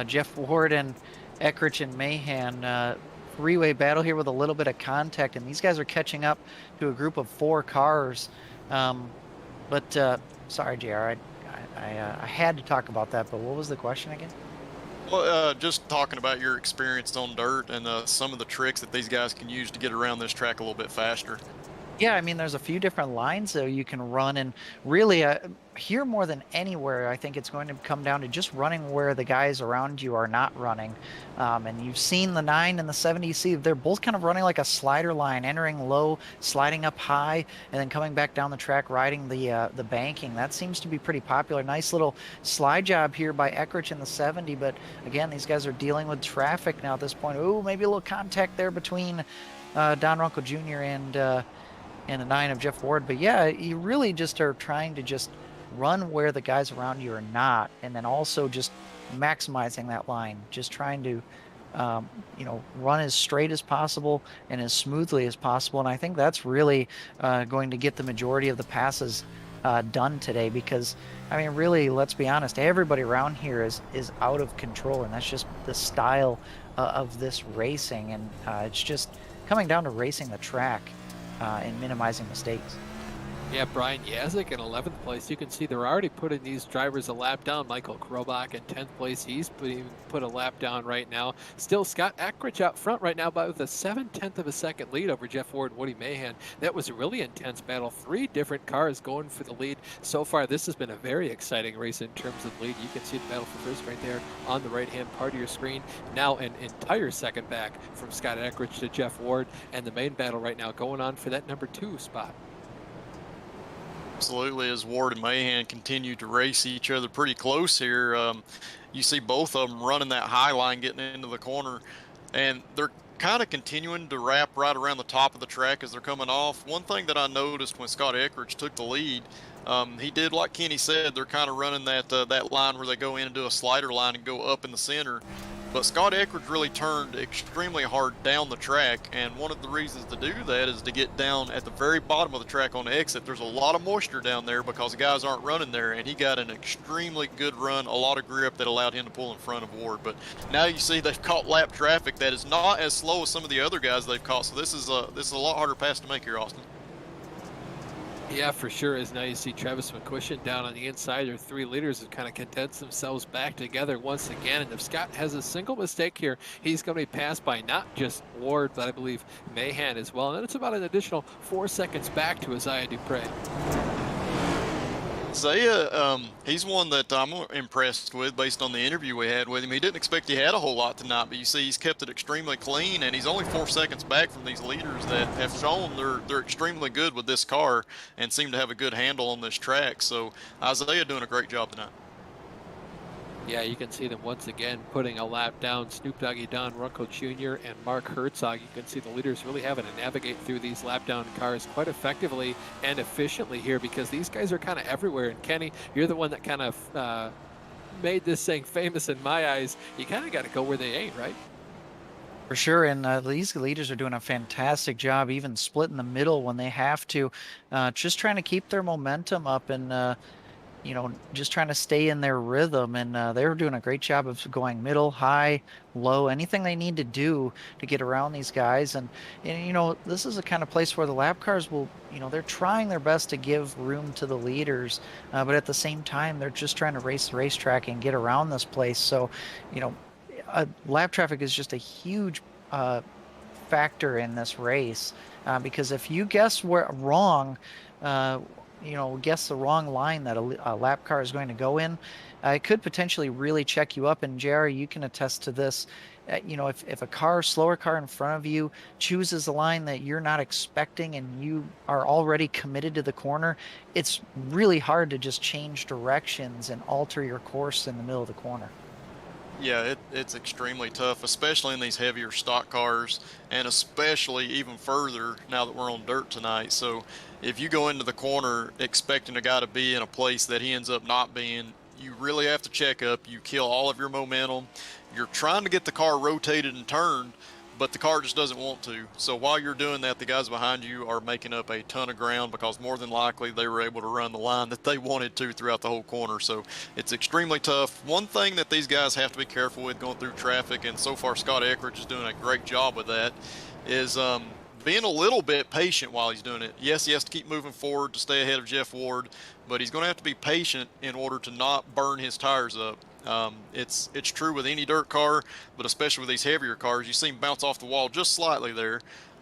Jeff Ward and Eckridge and Mahan. Three-way battle here with a little bit of contact, and these guys are catching up to a group of 4 cars. Sorry, JR, I had to talk about that, but what was the question again? Well, just talking about your experience on dirt and some of the tricks that these guys can use to get around this track a little bit faster. Yeah, I mean, there's a few different lines that you can run, and really, here more than anywhere, I think it's going to come down to just running where the guys around you are not running. And you've seen the 9 and the 70. You see, they're both kind of running like a slider line, entering low, sliding up high, and then coming back down the track, riding the banking. That seems to be pretty popular. Nice little slide job here by Eckridge in the 70, but again, these guys are dealing with traffic now at this point. Ooh, maybe a little contact there between Don Runkle Jr. and the 9 of Jeff Ward. But yeah, you really just are trying to just run where the guys around you are not, and then also just maximizing that line, just trying to run as straight as possible and as smoothly as possible. And I think that's really going to get the majority of the passes done today, because I mean, really, let's be honest, everybody around here is out of control, and that's just the style of this racing. And it's just coming down to racing the track and minimizing mistakes. Yeah, Brian Yazik in 11th place. You can see they're already putting these drivers a lap down. Michael Krobach in 10th place. He's put a lap down right now. Still Scott Eckridge out front right now, but with a 7/10 of a second lead over Jeff Ward and Woody Mahan. That was a really intense battle. 3 different cars going for the lead. So far, this has been a very exciting race in terms of lead. You can see the battle for first right there on the right-hand part of your screen. Now an entire second back from Scott Eckridge to Jeff Ward, and the main battle right now going on for that number 2 spot. Absolutely, as Ward and Mahan continue to race each other pretty close here. You see both of them running that high line, getting into the corner, and they're kind of continuing to wrap right around the top of the track as they're coming off. One thing that I noticed when Scott Eckridge took the lead, he did, like Kenny said, they're kind of running that line where they go in and do a slider line and go up in the center. But Scott Eckridge really turned extremely hard down the track, and one of the reasons to do that is to get down at the very bottom of the track on the exit. There's a lot of moisture down there because the guys aren't running there, and he got an extremely good run, a lot of grip that allowed him to pull in front of Ward. But now you see they've caught lap traffic that is not as slow as some of the other guys they've caught, so this is a lot harder pass to make here, Austin. Yeah, for sure. As now you see Travis McCushion down on the inside. Their 3 leaders have kind of condensed themselves back together once again. And if Scott has a single mistake here, he's going to be passed by not just Ward, but I believe Mahan as well. And then it's about an additional 4 seconds back to Isaiah Dupre. Isaiah, he's one that I'm impressed with based on the interview we had with him. He didn't expect he had a whole lot tonight, but you see he's kept it extremely clean, and he's only 4 seconds back from these leaders that have shown they're extremely good with this car and seem to have a good handle on this track. So Isaiah doing a great job tonight. Yeah, you can see them once again putting a lap down. Snoop Doggy Don Ruckel Jr. and Mark Herzog. You can see the leaders really having to navigate through these lap down cars quite effectively and efficiently here because these guys are kind of everywhere. And Kenny, you're the one that kind of made this thing famous in my eyes. You kind of got to go where they ain't, right? For sure, and these leaders are doing a fantastic job, even splitting the middle when they have to, just trying to keep their momentum up and just trying to stay in their rhythm. And they're doing a great job of going middle, high, low, anything they need to do to get around these guys. And this is a kind of place where the lap cars will, they're trying their best to give room to the leaders, but at the same time, they're just trying to race the racetrack and get around this place. So, lap traffic is just a huge factor in this race because if you guess wrong, guess the wrong line that a lap car is going to go in, it could potentially really check you up. And Jerry, you can attest to this. If a slower car in front of you chooses a line that you're not expecting and you are already committed to the corner, it's really hard to just change directions and alter your course in the middle of the corner. Yeah, it's extremely tough, especially in these heavier stock cars, and especially even further now that we're on dirt tonight. So if you go into the corner expecting a guy to be in a place that he ends up not being, you really have to check up. You kill all of your momentum. You're trying to get the car rotated and turned, but the car just doesn't want to. So while you're doing that, the guys behind you are making up a ton of ground because more than likely they were able to run the line that they wanted to throughout the whole corner. So it's extremely tough. One thing that these guys have to be careful with going through traffic, and so far Scott Eckridge is doing a great job with that, is being a little bit patient while he's doing it. Yes, he has to keep moving forward to stay ahead of Jeff Ward, but he's going to have to be patient in order to not burn his tires up. It's true with any dirt car, but especially with these heavier cars, you see him bounce off the wall just slightly there.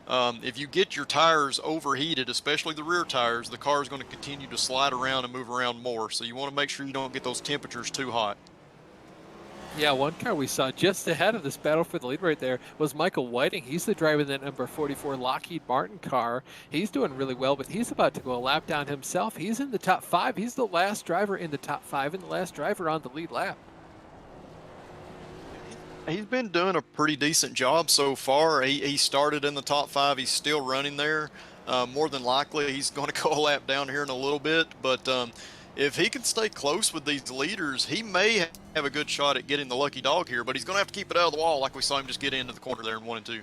If you get your tires overheated, especially the rear tires, the car is going to continue to slide around and move around more. So you want to make sure you don't get those temperatures too hot. Yeah, one car we saw just ahead of this battle for the lead right there was Michael Whiting. He's the driver of that number 44 Lockheed Martin car. He's doing really well, but he's about to go a lap down himself. He's in the top 5. He's the last driver in the top 5 and the last driver on the lead lap. He's been doing a pretty decent job so far. He started in the top 5. He's still running there. More than likely, he's going to go a lap down here in a little bit, but if he can stay close with these leaders, he may have a good shot at getting the lucky dog here, but he's going to have to keep it out of the wall like we saw him just get into the corner there in 1 and 2.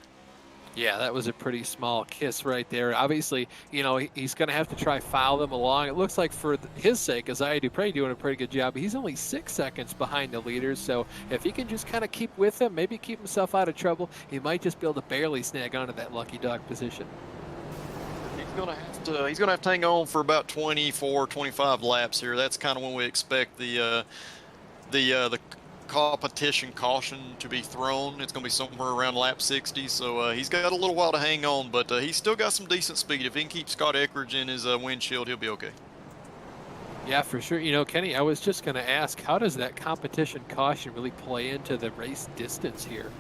Yeah, that was a pretty small kiss right there. Obviously, he's going to have to try foul them along. It looks like for his sake, Isaiah Dupre doing a pretty good job. He's only 6 seconds behind the leaders, so if he can just kind of keep with them, maybe keep himself out of trouble, he might just be able to barely snag onto that lucky dog position. He's gonna have to hang on for about 24, 25 laps here. That's kind of when we expect the competition caution to be thrown. It's gonna be somewhere around lap 60. So he's got a little while to hang on, but he's still got some decent speed. If he can keep Scott Eckridge in his windshield, he'll be okay. Yeah, for sure. Kenny, I was just going to ask, how does that competition caution really play into the race distance here?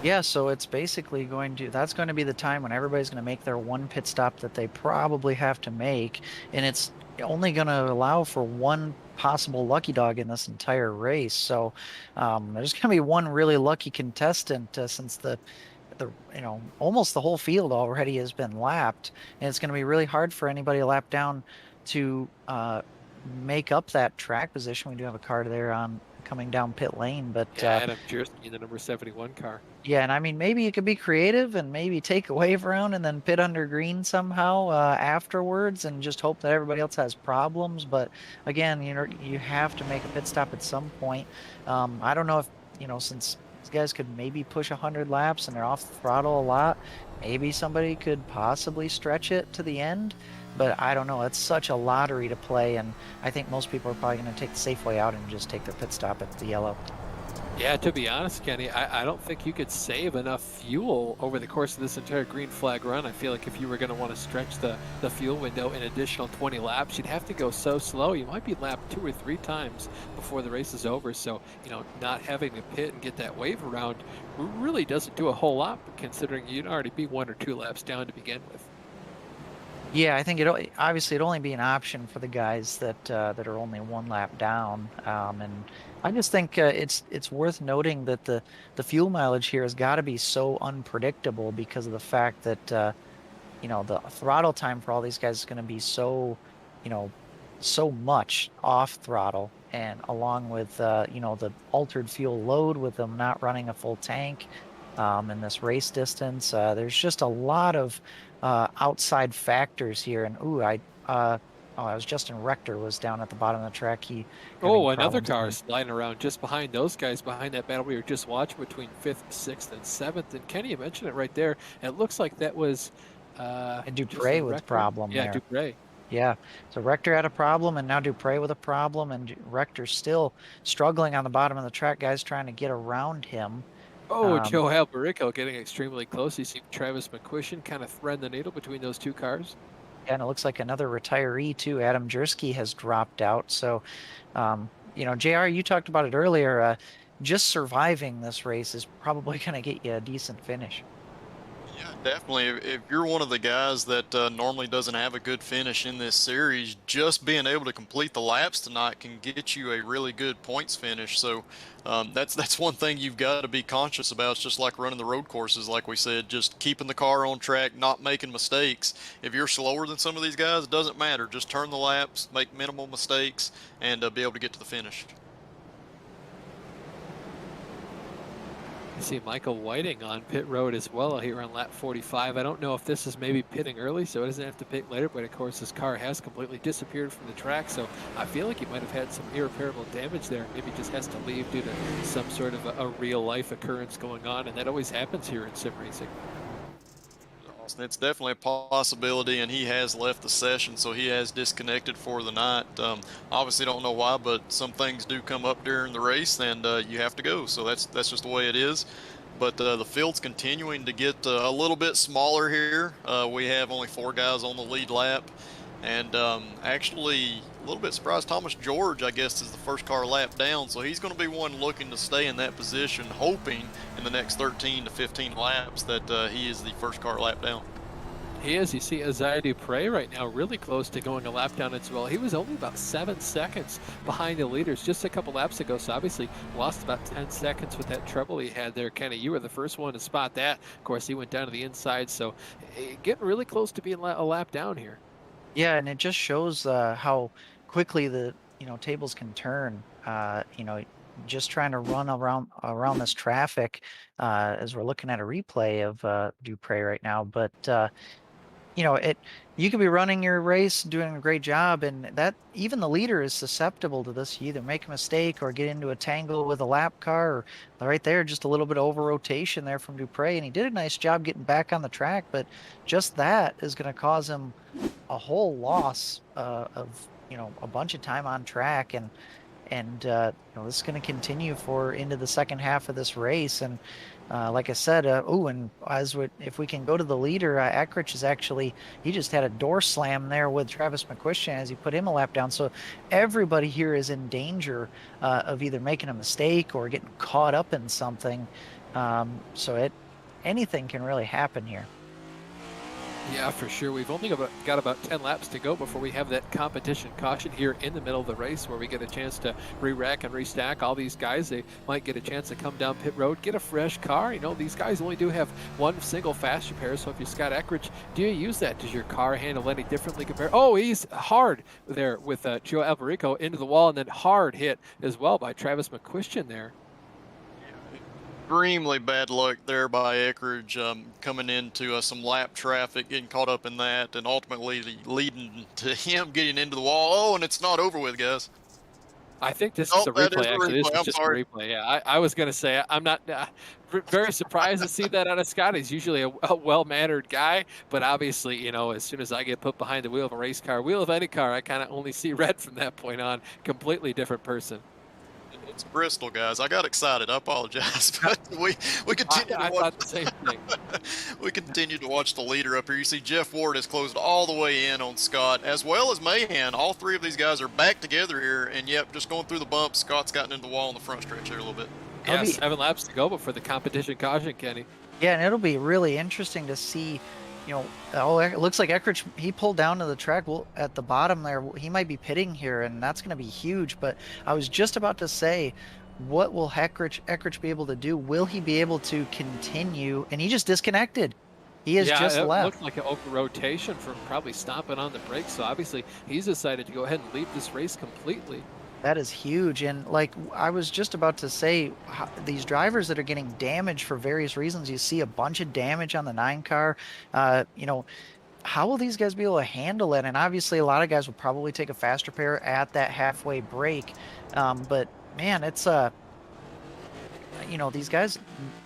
Yeah, so it's basically that's going to be the time when everybody's going to make their one pit stop that they probably have to make, and it's only going to allow for one possible lucky dog in this entire race. So there's going to be one really lucky contestant since the almost the whole field already has been lapped, and it's going to be really hard for anybody a lap down to make up that track position. We do have a car there on coming down pit lane, but Yeah, Adam Jersey in the number 71 car. yeah, and I mean, maybe you could be creative and maybe take a wave around and then pit under green somehow afterwards and just hope that everybody else has problems. But again, you have to make a pit stop at some point. I don't know if, since these guys could maybe push 100 laps and they're off the throttle a lot, maybe somebody could possibly stretch it to the end. But I don't know. It's such a lottery to play, and I think most people are probably going to take the safe way out and just take their pit stop at the yellow. Yeah, to be honest, Kenny, I don't think you could save enough fuel over the course of this entire green flag run. I feel like if you were going to want to stretch the fuel window an additional 20 laps, you'd have to go so slow. You might be lapped 2 or 3 times before the race is over. So, not having to pit and get that wave around really doesn't do a whole lot, considering you'd already be 1 or 2 laps down to begin with. Yeah, I think it'd only be an option for the guys that are only 1 lap down, and I just think it's worth noting that the fuel mileage here has got to be so unpredictable because of the fact that the throttle time for all these guys is going to be so so much off throttle, and along with the altered fuel load with them not running a full tank in this race distance, there's just a lot of outside factors here. And I was Justin Rector was down at the bottom of the track. Another car sliding around just behind those guys, behind that battle we were just watching between 5th, 6th, and 7th. And Kenny, you mentioned it right there. It looks like that was Dupre with a problem there. Dupre. Yeah, so Rector had a problem, and now Dupre with a problem, and Rector's still struggling on the bottom of the track. Guys trying to get around him. Joe Alberico getting extremely close. You see Travis McQuistion kind of threading the needle between those 2 cars. Yeah, and it looks like another retiree too. Adam Jersey has dropped out. So, JR, you talked about it earlier. Just surviving this race is probably going to get you a decent finish. Yeah, definitely. If you're one of the guys that normally doesn't have a good finish in this series, just being able to complete the laps tonight can get you a really good points finish. So that's one thing you've got to be conscious about. It's just like running the road courses, like we said, just keeping the car on track, not making mistakes. If you're slower than some of these guys, it doesn't matter. Just turn the laps, make minimal mistakes, and be able to get to the finish. You see Michael Whiting on pit road as well here on lap 45. I don't know if this is maybe pitting early, so he doesn't have to pit later, but of course his car has completely disappeared from the track, so I feel like he might have had some irreparable damage there. Maybe just has to leave due to some sort of a real-life occurrence going on, and that always happens here in sim racing. It's definitely a possibility, and he has left the session, so he has disconnected for the night. Obviously don't know why, but some things do come up during the race, and you have to go, so that's just the way it is. But the field's continuing to get a little bit smaller here. We have only 4 guys on the lead lap, and actually a little bit surprised Thomas George, I guess, is the first car lap down, so he's going to be one looking to stay in that position, hoping in the next 13 to 15 laps that he is the first car lap down. He is. You see Isaiah Dupre right now really close to going a lap down as well. He was only about 7 seconds behind the leaders just a couple laps ago, so obviously lost about 10 seconds with that trouble he had there. Kenny, you were the first one to spot that. Of course, he went down to the inside, so getting really close to being a lap down here. Yeah, and it just shows how quickly the tables can turn. Just trying to run around this traffic as we're looking at a replay of Dupre right now. But you could be running your race, doing a great job, and that even the leader is susceptible to this. You either make a mistake or get into a tangle with a lap car, or right there, just a little bit of over rotation there from Dupre, and he did a nice job getting back on the track. But just that is going to cause him a whole loss of a bunch of time on track, and this is going to continue for into the second half of this race. And like I said, and if we can go to the leader, Eckrich is he just had a door slam there with Travis McQuistion as he put him a lap down. So everybody here is in danger of either making a mistake or getting caught up in something. So anything can really happen here. Yeah, for sure. We've only got about 10 laps to go before we have that competition caution here in the middle of the race where we get a chance to re-rack and restack all these guys. They might get a chance to come down pit road, get a fresh car. You know, these guys only do have one single fast repair. So if you're Scott Eckridge, do you use that? Does your car handle any differently compared? Oh, he's hard there with Joe Alberico into the wall and then hard hit as well by Travis McQuistion there. Extremely bad luck there by Eckridge, coming into some lap traffic, getting caught up in that, and ultimately leading to him getting into the wall. Oh, and it's not over with, guys. I think this is Oh, a that is replay, a actually. This replay. is I'm just a sorry. replay. Yeah, I was going to say, I'm not very surprised to see that out of Scott. He's usually a well-mannered guy, but obviously, you know, as soon as I get put behind the wheel of a race car, wheel of any car, I kind of only see red from that point on. Completely different person. It's Bristol, guys. I got excited. I apologize, but we continue to I watch. thought the same thing. We continue to watch the leader up here. You see Jeff Ward has closed all the way in on Scott, as well as Mahan. All three of these guys are back together here, and yep, just going through the bumps. Scott's gotten into the wall in the front stretch here a little bit. Yeah, It'll be 7 laps to go before the competition caution, Kenny. Yeah, and it'll be really interesting to see, you know, oh, it looks like Eckridge, he pulled down to the track at the bottom there. He might be pitting here, and that's going to be huge. But I was just about to say, what will Eckridge be able to do? Will he be able to continue? And he just disconnected. He has Yeah, just it left. looked like an open rotation from probably stomping on the brakes. So obviously, he's decided to go ahead and leave this race completely. That is huge. And like I was just about to say, these drivers that are getting damaged for various reasons, you see a bunch of damage on the 9 car. You know, how will these guys be able to handle it? And obviously, a lot of guys will probably take a fast repair at that halfway break. But man, it's you know, these guys,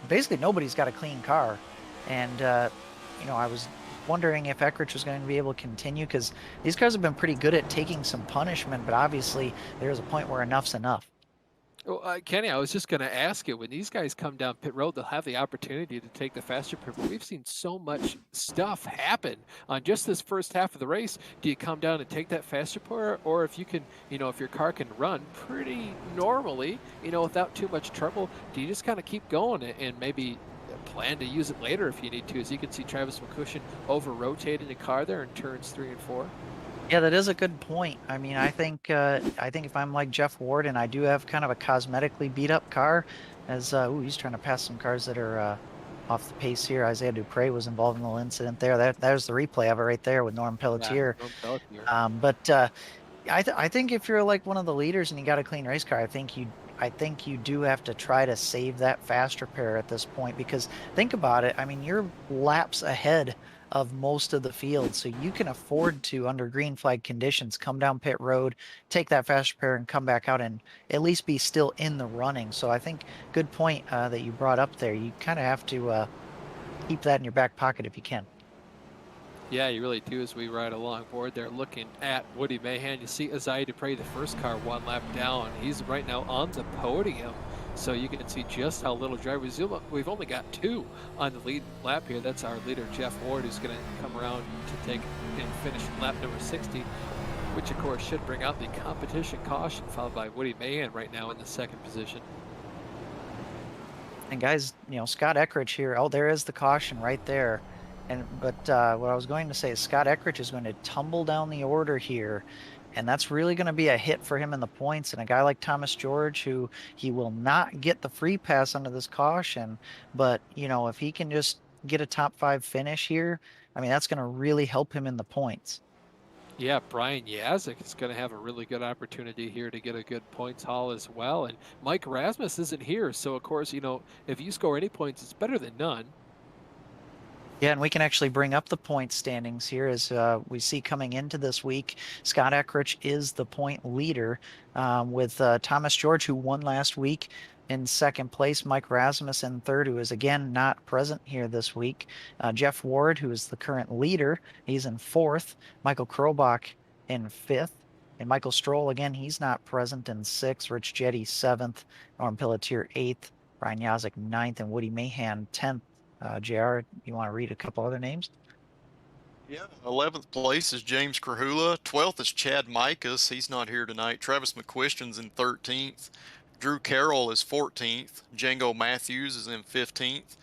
basically nobody's got a clean car. And you know, I was wondering if Eckridge was going to be able to continue because these cars have been pretty good at taking some punishment, but obviously there's a point where enough's enough. Well, Kenny, I was just going to ask you, when these guys come down pit road, they'll have the opportunity to take the faster pit. We've seen so much stuff happen on just this first half of the race. Do you come down and take that faster pit, or if you can, you know, if your car can run pretty normally, you know, without too much trouble, do you just kind of keep going and maybe plan to use it later if you need to? As you can see, Travis McCushion over-rotating the car there in turns 3 and 4. Yeah, that is a good point. I mean, I think if I'm like Jeff Ward and I do have kind of a cosmetically beat up car, as ooh, he's trying to pass some cars that are off the pace here. Isaiah Dupre was involved in the incident there. There's the replay of it right there with Norm Pelletier. Yeah, no doubt here. But I think if you're like one of the leaders and you got a clean race car, I think you do have to try to save that fast repair at this point because think about it. I mean, you're laps ahead of most of the field, so you can afford to, under green flag conditions, come down pit road, take that fast repair, and come back out and at least be still in the running. So I think good point that you brought up there. You kind of have to keep that in your back pocket if you can. Yeah, you really do. As we ride along board there, looking at Woody Mahan, you see Isaiah Dupre, the first car, 1 lap down. He's right now on the podium, so you can see just how little drivers. We've only got 2 on the lead lap here. That's our leader, Jeff Ward, who's going to come around to take and finish lap number 60, which of course should bring out the competition caution, followed by Woody Mahan right now in the 2nd position. And guys, you know, Scott Eckridge here. Oh, there is the caution right there. But what I was going to say is Scott Eckridge is going to tumble down the order here, and that's really going to be a hit for him in the points. And a guy like Thomas George, who he will not get the free pass under this caution, but you know, if he can just get a top 5 finish here, I mean, that's going to really help him in the points. Yeah, Brian Yazik is going to have a really good opportunity here to get a good points haul as well. And Mike Rasmus isn't here, so of course, you know, if you score any points, it's better than none. Yeah, and we can actually bring up the point standings here as we see coming into this week. Scott Eckridge is the point leader with Thomas George, who won last week, in 2nd place. Mike Rasmus in 3rd, who is again not present here this week. Jeff Ward, who is the current leader, he's in 4th. Michael Krobach in 5th. And Michael Stroll, again, he's not present in 6th. Rich Jetty 7th. Norm Pelletier 8th. Brian Yazik 9th. And Woody Mahan 10th. JR, you want to read a couple other names? Yeah, 11th place is James Krahula. 12th is Chad Micas. He's not here tonight. Travis McQuistion's in 13th. Drew Carroll is 14th. Django Matthews is in 15th.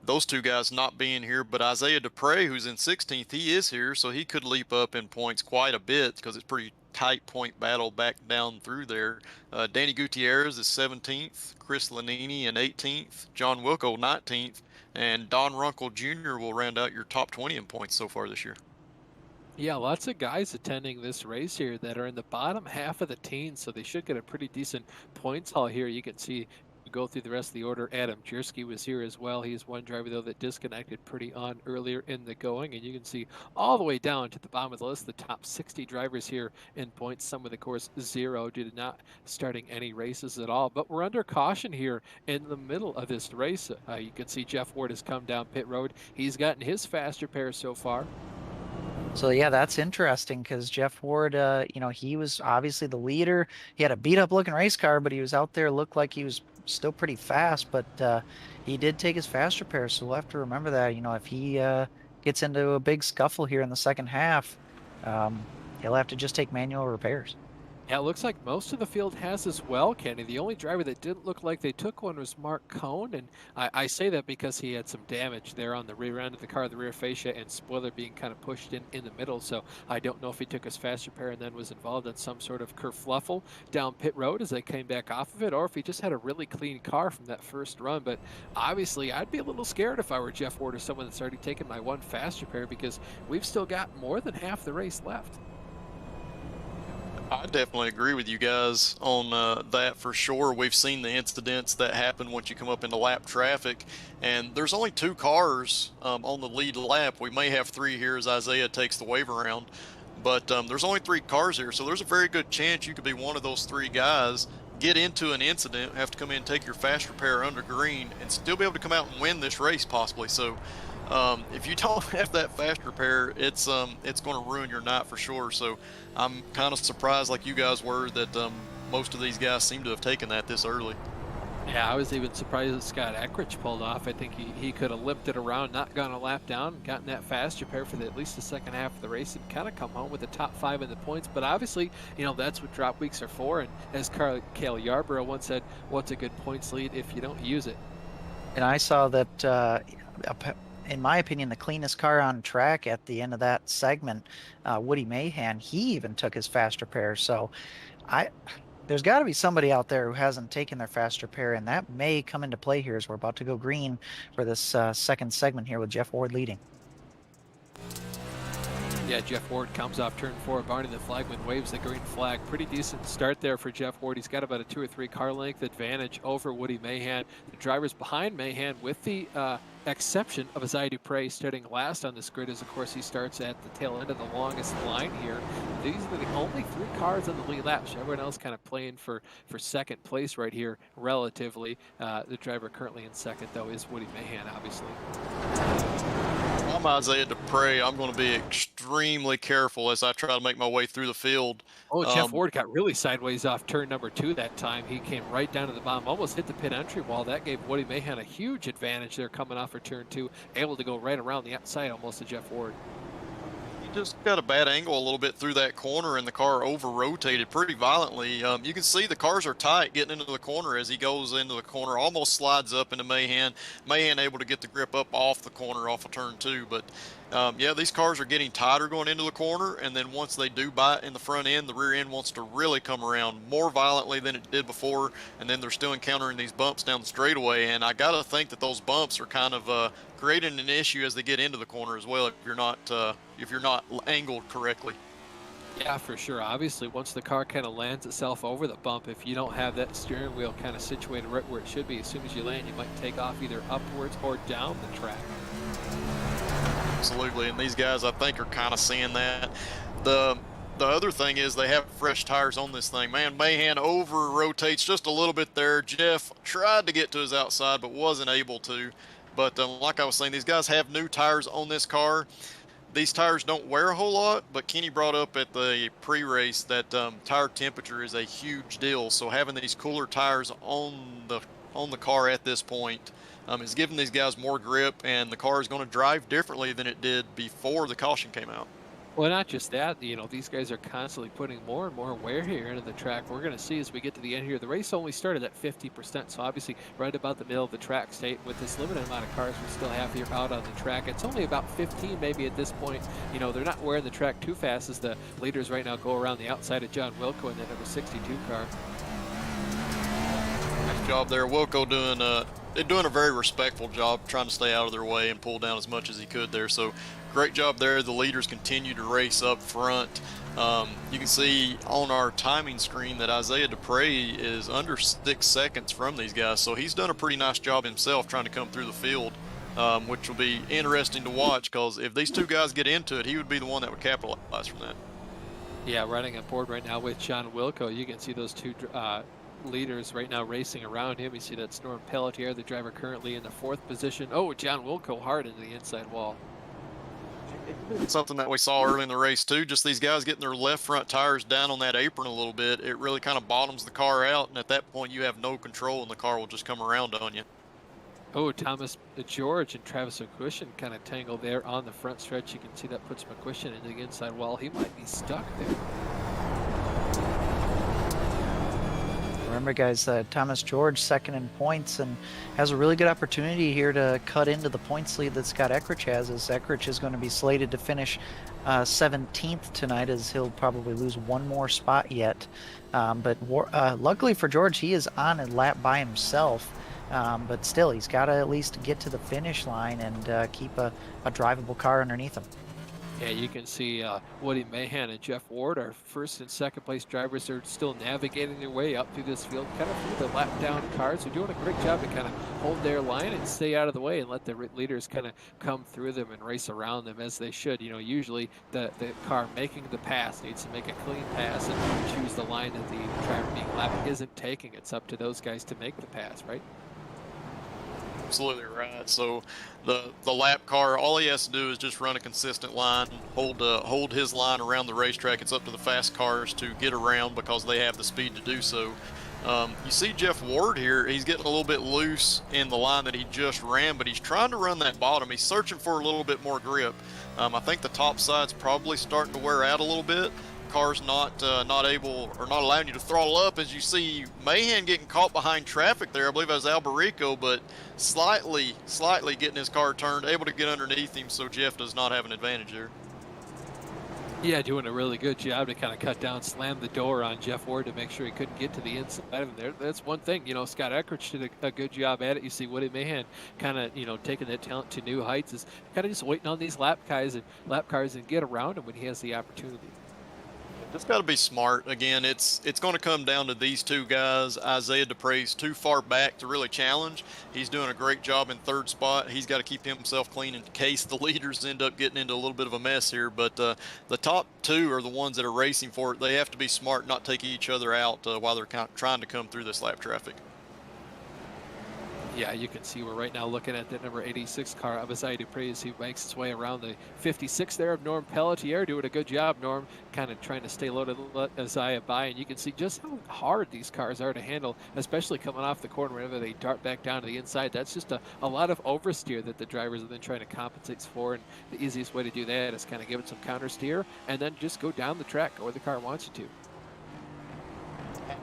those two guys not being here, but Isaiah Dupre, who's in 16th, he is here, so he could leap up in points quite a bit because it's pretty tight point battle back down through there. Danny Gutierrez is 17th, Chris Lanini in 18th, John Wilco 19th, and Don Runkle Jr. will round out your top 20 in points so far this year. Yeah, lots of guys attending this race here that are in the bottom half of the teens, so they should get a pretty decent points haul here. You can see go through the rest of the order. Adam Jersky was here as well. He's one driver though that disconnected pretty on earlier in the going, and you can see all the way down to the bottom of the list, the top 60 drivers here in points. Some of the course 0 due to not starting any races at all. But we're under caution here in the middle of this race. You can see Jeff Ward has come down pit road. He's gotten his faster pair so far. So yeah, that's interesting because Jeff Ward, he was obviously the leader. He had a beat up looking race car, but he was out there, looked like he was still pretty fast, but he did take his faster pair. So we'll have to remember that, if he gets into a big scuffle here in the second half, he'll have to just take manual repairs. Yeah, it looks like most of the field has as well, Kenny. The only driver that didn't look like they took one was Mark Cohn, and I say that because he had some damage there on the rear end of the car, the rear fascia and spoiler being kind of pushed in the middle, so I don't know if he took his faster pair and then was involved in some sort of kerfluffle down pit road as they came back off of it, or if he just had a really clean car from that first run. But obviously, I'd be a little scared if I were Jeff Ward or someone that's already taken my one faster pair because we've still got more than half the race left. I definitely agree with you guys on that for sure. We've seen the incidents that happen once you come up into lap traffic, and there's only 2 cars on the lead lap. We may have 3 here as Isaiah takes the wave around, but there's only 3 cars here, so there's a very good chance you could be one of those 3 guys, get into an incident, have to come in and take your fast repair under green, and still be able to come out and win this race possibly. So if you don't have that fast repair, it's going to ruin your night for sure. So I'm kind of surprised, like you guys were, that most of these guys seem to have taken that this early. Yeah, I was even surprised that Scott Eckrich pulled off. I think he could have limped it around, not gone a lap down, gotten that fast repair for at least the second half of the race and kind of come home with the top 5 in the points. But obviously, that's what drop weeks are for. And as Cale Yarborough once said, what's a good points lead if you don't use it? And I saw that, in my opinion, the cleanest car on track at the end of that segment, Woody Mahan, he even took his faster pair. So there's got to be somebody out there who hasn't taken their faster pair, and that may come into play here as we're about to go green for this second segment here with Jeff Ward leading. Yeah, Jeff Ward comes off turn 4. Barney the flagman waves the green flag. Pretty decent start there for Jeff Ward. He's got about a 2 or 3 car length advantage over Woody Mahan. The drivers behind Mahan, with the exception of Isaiah Dupre starting last on this grid, as of course he starts at the tail end of the longest line here. These are the only 3 cars on the lead lap. So everyone else kind of playing for second place right here, relatively. The driver currently in second, though, is Woody Mahan, obviously. I'm Isaiah Dupre. I'm going to be extremely careful as I try to make my way through the field. Oh, Jeff Ward got really sideways off turn number 2 that time. He came right down to the bottom, almost hit the pit entry wall. That gave Woody Mahan a huge advantage there coming off of turn 2, able to go right around the outside almost to Jeff Ward. He just got a bad angle a little bit through that corner, and the car over-rotated pretty violently. You can see the cars are tight getting into the corner as he goes into the corner, almost slides up into Mahan. Mahan able to get the grip up off the corner off of turn 2, but yeah, these cars are getting tighter going into the corner, and then once they do bite in the front end, the rear end wants to really come around more violently than it did before, and then they're still encountering these bumps down the straightaway, and I gotta think that those bumps are kind of creating an issue as they get into the corner as well if you're not angled correctly. Yeah, for sure. Obviously, once the car kind of lands itself over the bump, if you don't have that steering wheel kind of situated right where it should be, as soon as you land, you might take off either upwards or down the track. Absolutely, and these guys, I think, are kind of seeing that. The other thing is they have fresh tires on this thing. Man, Mahan over-rotates just a little bit there. Jeff tried to get to his outside, but wasn't able to. But like I was saying, these guys have new tires on this car. These tires don't wear a whole lot, but Kenny brought up at the pre-race that tire temperature is a huge deal. So having these cooler tires on the car at this point is giving these guys more grip, and the car is going to drive differently than it did before the caution came out. Well, not just that, these guys are constantly putting more and more wear here into the track. We're going to see as we get to the end here, the race only started at 50%, so obviously right about the middle of the track state. With this limited amount of cars we still have here out on the track, it's only about 15 maybe at this point. They're not wearing the track too fast as the leaders right now go around the outside of John Wilco in that number 62 car. Nice job there. Wilco doing a very respectful job trying to stay out of their way and pull down as much as he could there. So great job there. The leaders continue to race up front. You can see on our timing screen that Isaiah Dupre is under 6 seconds from these guys. So he's done a pretty nice job himself trying to come through the field, which will be interesting to watch because if these two guys get into it, he would be the one that would capitalize from that. Yeah, running on board right now with John Wilco. You can see those two leaders right now racing around him. You see that's Norm Pelletier, the driver currently in the 4th position. Oh, John Wilco hard into the inside wall. Something that we saw early in the race too, just these guys getting their left front tires down on that apron a little bit. It really kind of bottoms the car out, and at that point you have no control and the car will just come around on you. Oh, Thomas George and Travis McQuistion kind of tangled there on the front stretch. You can see that puts McQuistion into the inside wall. He might be stuck there. Remember, guys, Thomas George second in points and has a really good opportunity here to cut into the points lead that Scott Eckrich has, as Eckrich is going to be slated to finish 17th tonight, as he'll probably lose one more spot yet. But luckily for George, he is on a lap by himself. But still, he's got to at least get to the finish line and keep a drivable car underneath him. Yeah, you can see Woody Mahan and Jeff Ward, our 1st and 2nd place drivers, are still navigating their way up through this field, kind of through the lap down cars. They're doing a great job to kind of hold their line and stay out of the way and let the leaders kind of come through them and race around them as they should. Usually the car making the pass needs to make a clean pass and choose the line that the driver being lapped isn't taking. It's up to those guys to make the pass, right? Absolutely right. So the lap car, all he has to do is just run a consistent line, hold his line around the racetrack. It's up to the fast cars to get around because they have the speed to do so. You see Jeff Ward here, he's getting a little bit loose in the line that he just ran, but he's trying to run that bottom. He's searching for a little bit more grip. I think the top side's probably starting to wear out a little bit. Car's not able or not allowing you to throttle up, as you see Mahan getting caught behind traffic there. I believe that was Alberico, but slightly getting his car turned, able to get underneath him, so Jeff does not have an advantage there. Yeah, doing a really good job to kind of cut down, slam the door on Jeff Ward to make sure he couldn't get to the inside of him there. That's one thing, Scott Eckrich did a good job at it. You see Woody Mahan kind of, taking that talent to new heights, is kind of just waiting on these lap cars and get around him when he has the opportunity. Just got to be smart. Again, it's going to come down to these two guys. Isaiah Dupre's too far back to really challenge. He's doing a great job in 3rd spot. He's got to keep himself clean in case the leaders end up getting into a little bit of a mess here. But the top 2 are the ones that are racing for it. They have to be smart, not take each other out while they're trying to come through this lap traffic. Yeah, you can see we're right now looking at that number 86 car of Isaiah Dupre as he makes his way around the 56 there of Norm Pelletier, doing a good job. Norm kind of trying to stay low to let Isaiah by, and you can see just how hard these cars are to handle, especially coming off the corner whenever they dart back down to the inside. That's just a lot of oversteer that the drivers are then trying to compensate for, and the easiest way to do that is kind of give it some counter steer and then just go down the track where the car wants you to.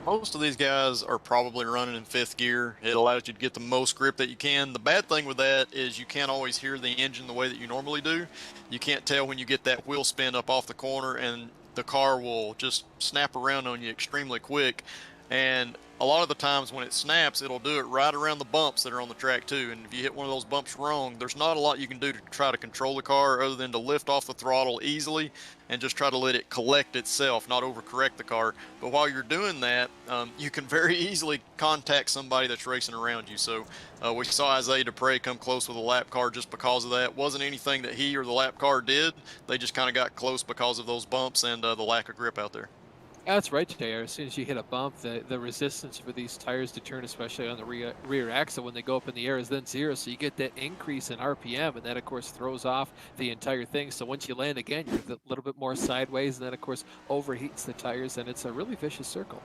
Most of these guys are probably running in 5th gear. It allows you to get the most grip that you can. The bad thing with that is you can't always hear the engine the way that you normally do. You can't tell when you get that wheel spin up off the corner, and the car will just snap around on you extremely quick. And a lot of the times when it snaps, it'll do it right around the bumps that are on the track too. And if you hit one of those bumps wrong, there's not a lot you can do to try to control the car other than to lift off the throttle easily and just try to let it collect itself, not overcorrect the car. But while you're doing that, you can very easily contact somebody that's racing around you. So we saw Isaiah Dupre come close with a lap car just because of that. Wasn't anything that he or the lap car did. They just kind of got close because of those bumps and the lack of grip out there. That's right, JR. As soon as you hit a bump, the resistance for these tires to turn, especially on the rear axle when they go up in the air, is then 0. So you get that increase in RPM, and that, of course, throws off the entire thing. So once you land again, you're a little bit more sideways, and that, of course, overheats the tires, and it's a really vicious circle.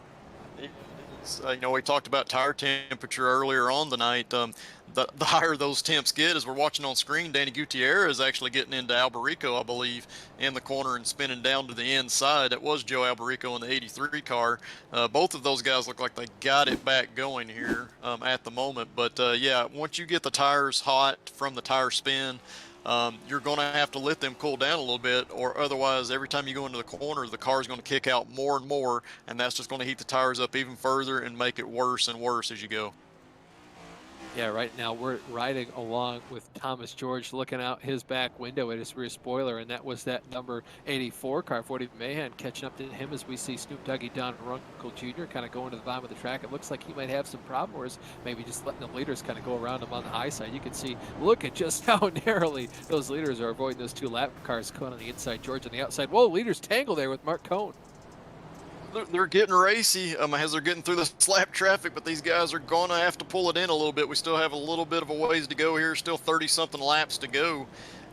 things. You know, we talked about tire temperature earlier on tonight. The higher those temps get, as we're watching on screen, Danny Gutierrez actually getting into Alberico, I believe, in the corner and spinning down to the inside. It was Joe Alberico in the 83 car. Both of those guys look like they got it back going here at the moment. But yeah, once you get the tires hot from the tire spin, you're going to have to let them cool down a little bit, or otherwise every time you go into the corner, the car is going to kick out more and more, and that's just going to heat the tires up even further and make it worse and worse as you go. Yeah, right now we're riding along with Thomas George looking out his back window at his rear spoiler, and that was that number 84 car, 40 Mahan, catching up to him as we see Snoop Doggy Don Runkle Jr. kind of going to the bottom of the track. It looks like he might have some problem, or is maybe just letting the leaders kind of go around him on the high side. You can see, look at just how narrowly those leaders are avoiding those two lap cars. Cohn on the inside, George on the outside. Whoa, leaders tangle there with Mark Cohn. They're getting racy as they're getting through the slap traffic, but these guys are going to have to pull it in a little bit. We still have a little bit of a ways to go here, still 30-something laps to go,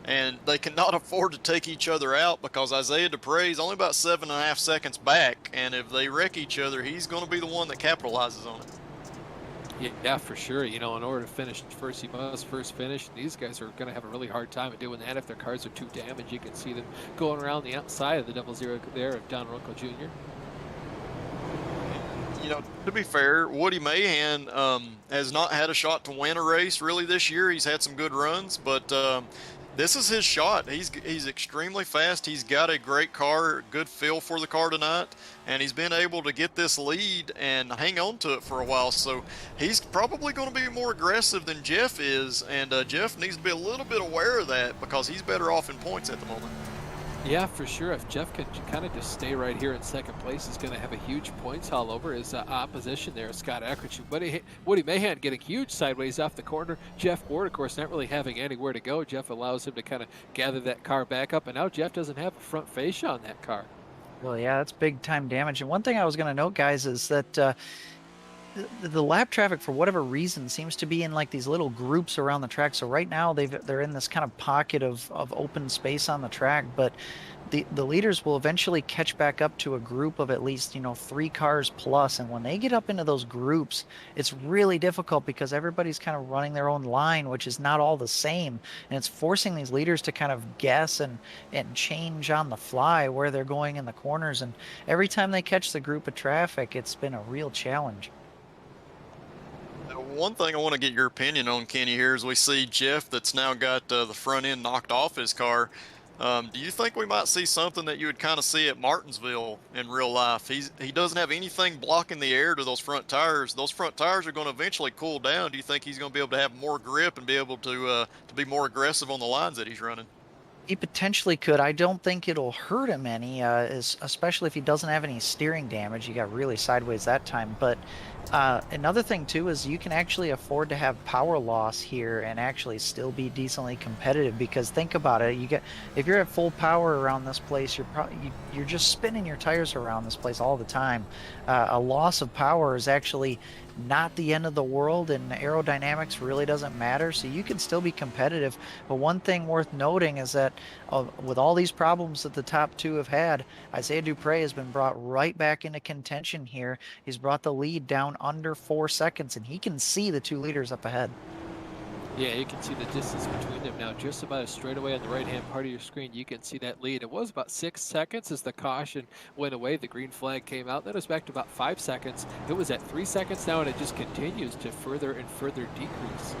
and they cannot afford to take each other out because Isaiah Dupre is only about 7.5 seconds back, and if they wreck each other, he's going to be the one that capitalizes on it. Yeah, for sure. You know, in order to finish first, he must first finish. These guys are going to have a really hard time at doing that if their cars are too damaged. You can see them going around the outside of the 00 there of Don Runkle Jr. You know, to be fair, Woody Mahan has not had a shot to win a race really this year. He's had some good runs, but this is his shot. He's extremely fast. He's got a great car, good feel for the car tonight, and he's been able to get this lead and hang on to it for a while. So he's probably going to be more aggressive than Jeff is, and Jeff needs to be a little bit aware of that because he's better off in points at the moment. Yeah, for sure. If Jeff can kind of just stay right here in second place, he's going to have a huge points haul over his opposition there, Scott Ackerich. Woody Mahan getting huge sideways off the corner. Jeff Ward, of course, not really having anywhere to go. Jeff allows him to kind of gather that car back up, and now Jeff doesn't have a front fascia on that car. Well, yeah, that's big time damage. And one thing I was going to note, guys, is that the lap traffic, for whatever reason, seems to be in like these little groups around the track. So right now they're in this kind of pocket of open space on the track, but the leaders will eventually catch back up to a group of at least, 3 cars plus. And when they get up into those groups, it's really difficult because everybody's kind of running their own line, which is not all the same. And it's forcing these leaders to kind of guess and change on the fly where they're going in the corners. And every time they catch the group of traffic, it's been a real challenge. One thing I want to get your opinion on, Kenny, here is we see Jeff that's now got the front end knocked off his car. Do you think we might see something that you would kind of see at Martinsville in real life? He doesn't have anything blocking the air to those front tires. Those front tires are going to eventually cool down. Do you think he's going to be able to have more grip and be able to be more aggressive on the lines that he's running? He potentially could. I don't think it'll hurt him any, especially if he doesn't have any steering damage. He got really sideways that time. But another thing, too, is you can actually afford to have power loss here and actually still be decently competitive. Because think about it, if you're at full power around this place, you're just spinning your tires around this place all the time. A loss of power is actually not the end of the world, and aerodynamics really doesn't matter, so you can still be competitive. But one thing worth noting is that with all these problems that the top two have had, Isaiah Dupre has been brought right back into contention here. He's brought the lead down under 4 seconds, and he can see the 2 leaders up ahead. Yeah, you can see the distance between them now, just about a straightaway on the right-hand part of your screen. You can see that lead. It was about 6 seconds as the caution went away. The green flag came out. Then it was back to about 5 seconds. It was at 3 seconds now, and it just continues to further and further decrease.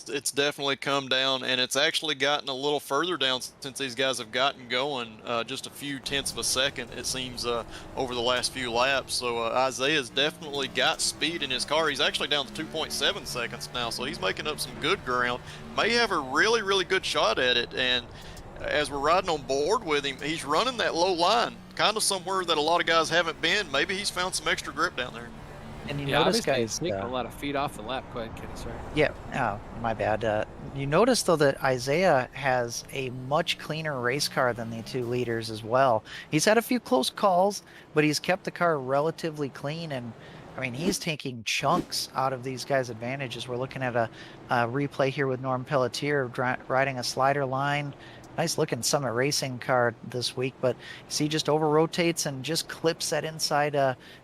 It's definitely come down, and it's actually gotten a little further down since these guys have gotten going. Just a few tenths of a second, it seems, over the last few laps. So Isaiah's definitely got speed in his car. He's actually down to 2.7 seconds now, so he's making up some good ground. May have a really, really good shot at it, and as we're riding on board with him, he's running that low line, kind of somewhere that a lot of guys haven't been. Maybe he's found some extra grip down there. And you notice, guys, taking a lot of feet off the lap. Go ahead, Kenny. Sorry. Yeah, my bad. You notice, though, that Isaiah has a much cleaner race car than the 2 leaders as well. He's had a few close calls, but he's kept the car relatively clean. And I mean, he's taking chunks out of these guys' advantages. We're looking at a replay here with Norm Pelletier riding a slider line, nice looking Summit Racing car this week, but see, just over rotates and just clips that inside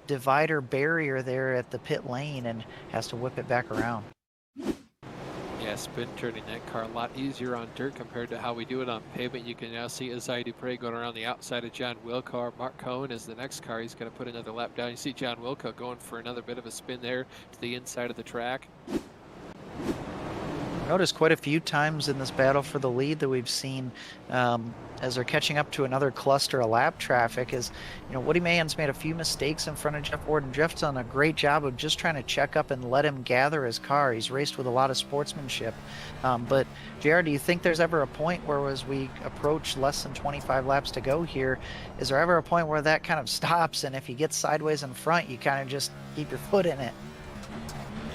divider barrier there at the pit lane and has to whip it back around. Yeah, spin turning that car a lot easier on dirt compared to how we do it on pavement. You can now see Isaiah Dupre going around the outside of John Wilco. Mark Cohen is the next car. He's going to put another lap down. You see John Wilco going for another bit of a spin there to the inside of the track. Noticed quite a few times in this battle for the lead that we've seen as they're catching up to another cluster of lap traffic is, Woody Mahan's made a few mistakes in front of Jeff Ward, and Jeff's done a great job of just trying to check up and let him gather his car. He's raced with a lot of sportsmanship. But JR, do you think there's ever a point where as we approach less than 25 laps to go here, is there ever a point where that kind of stops, and if he gets sideways in front, you kind of just keep your foot in it?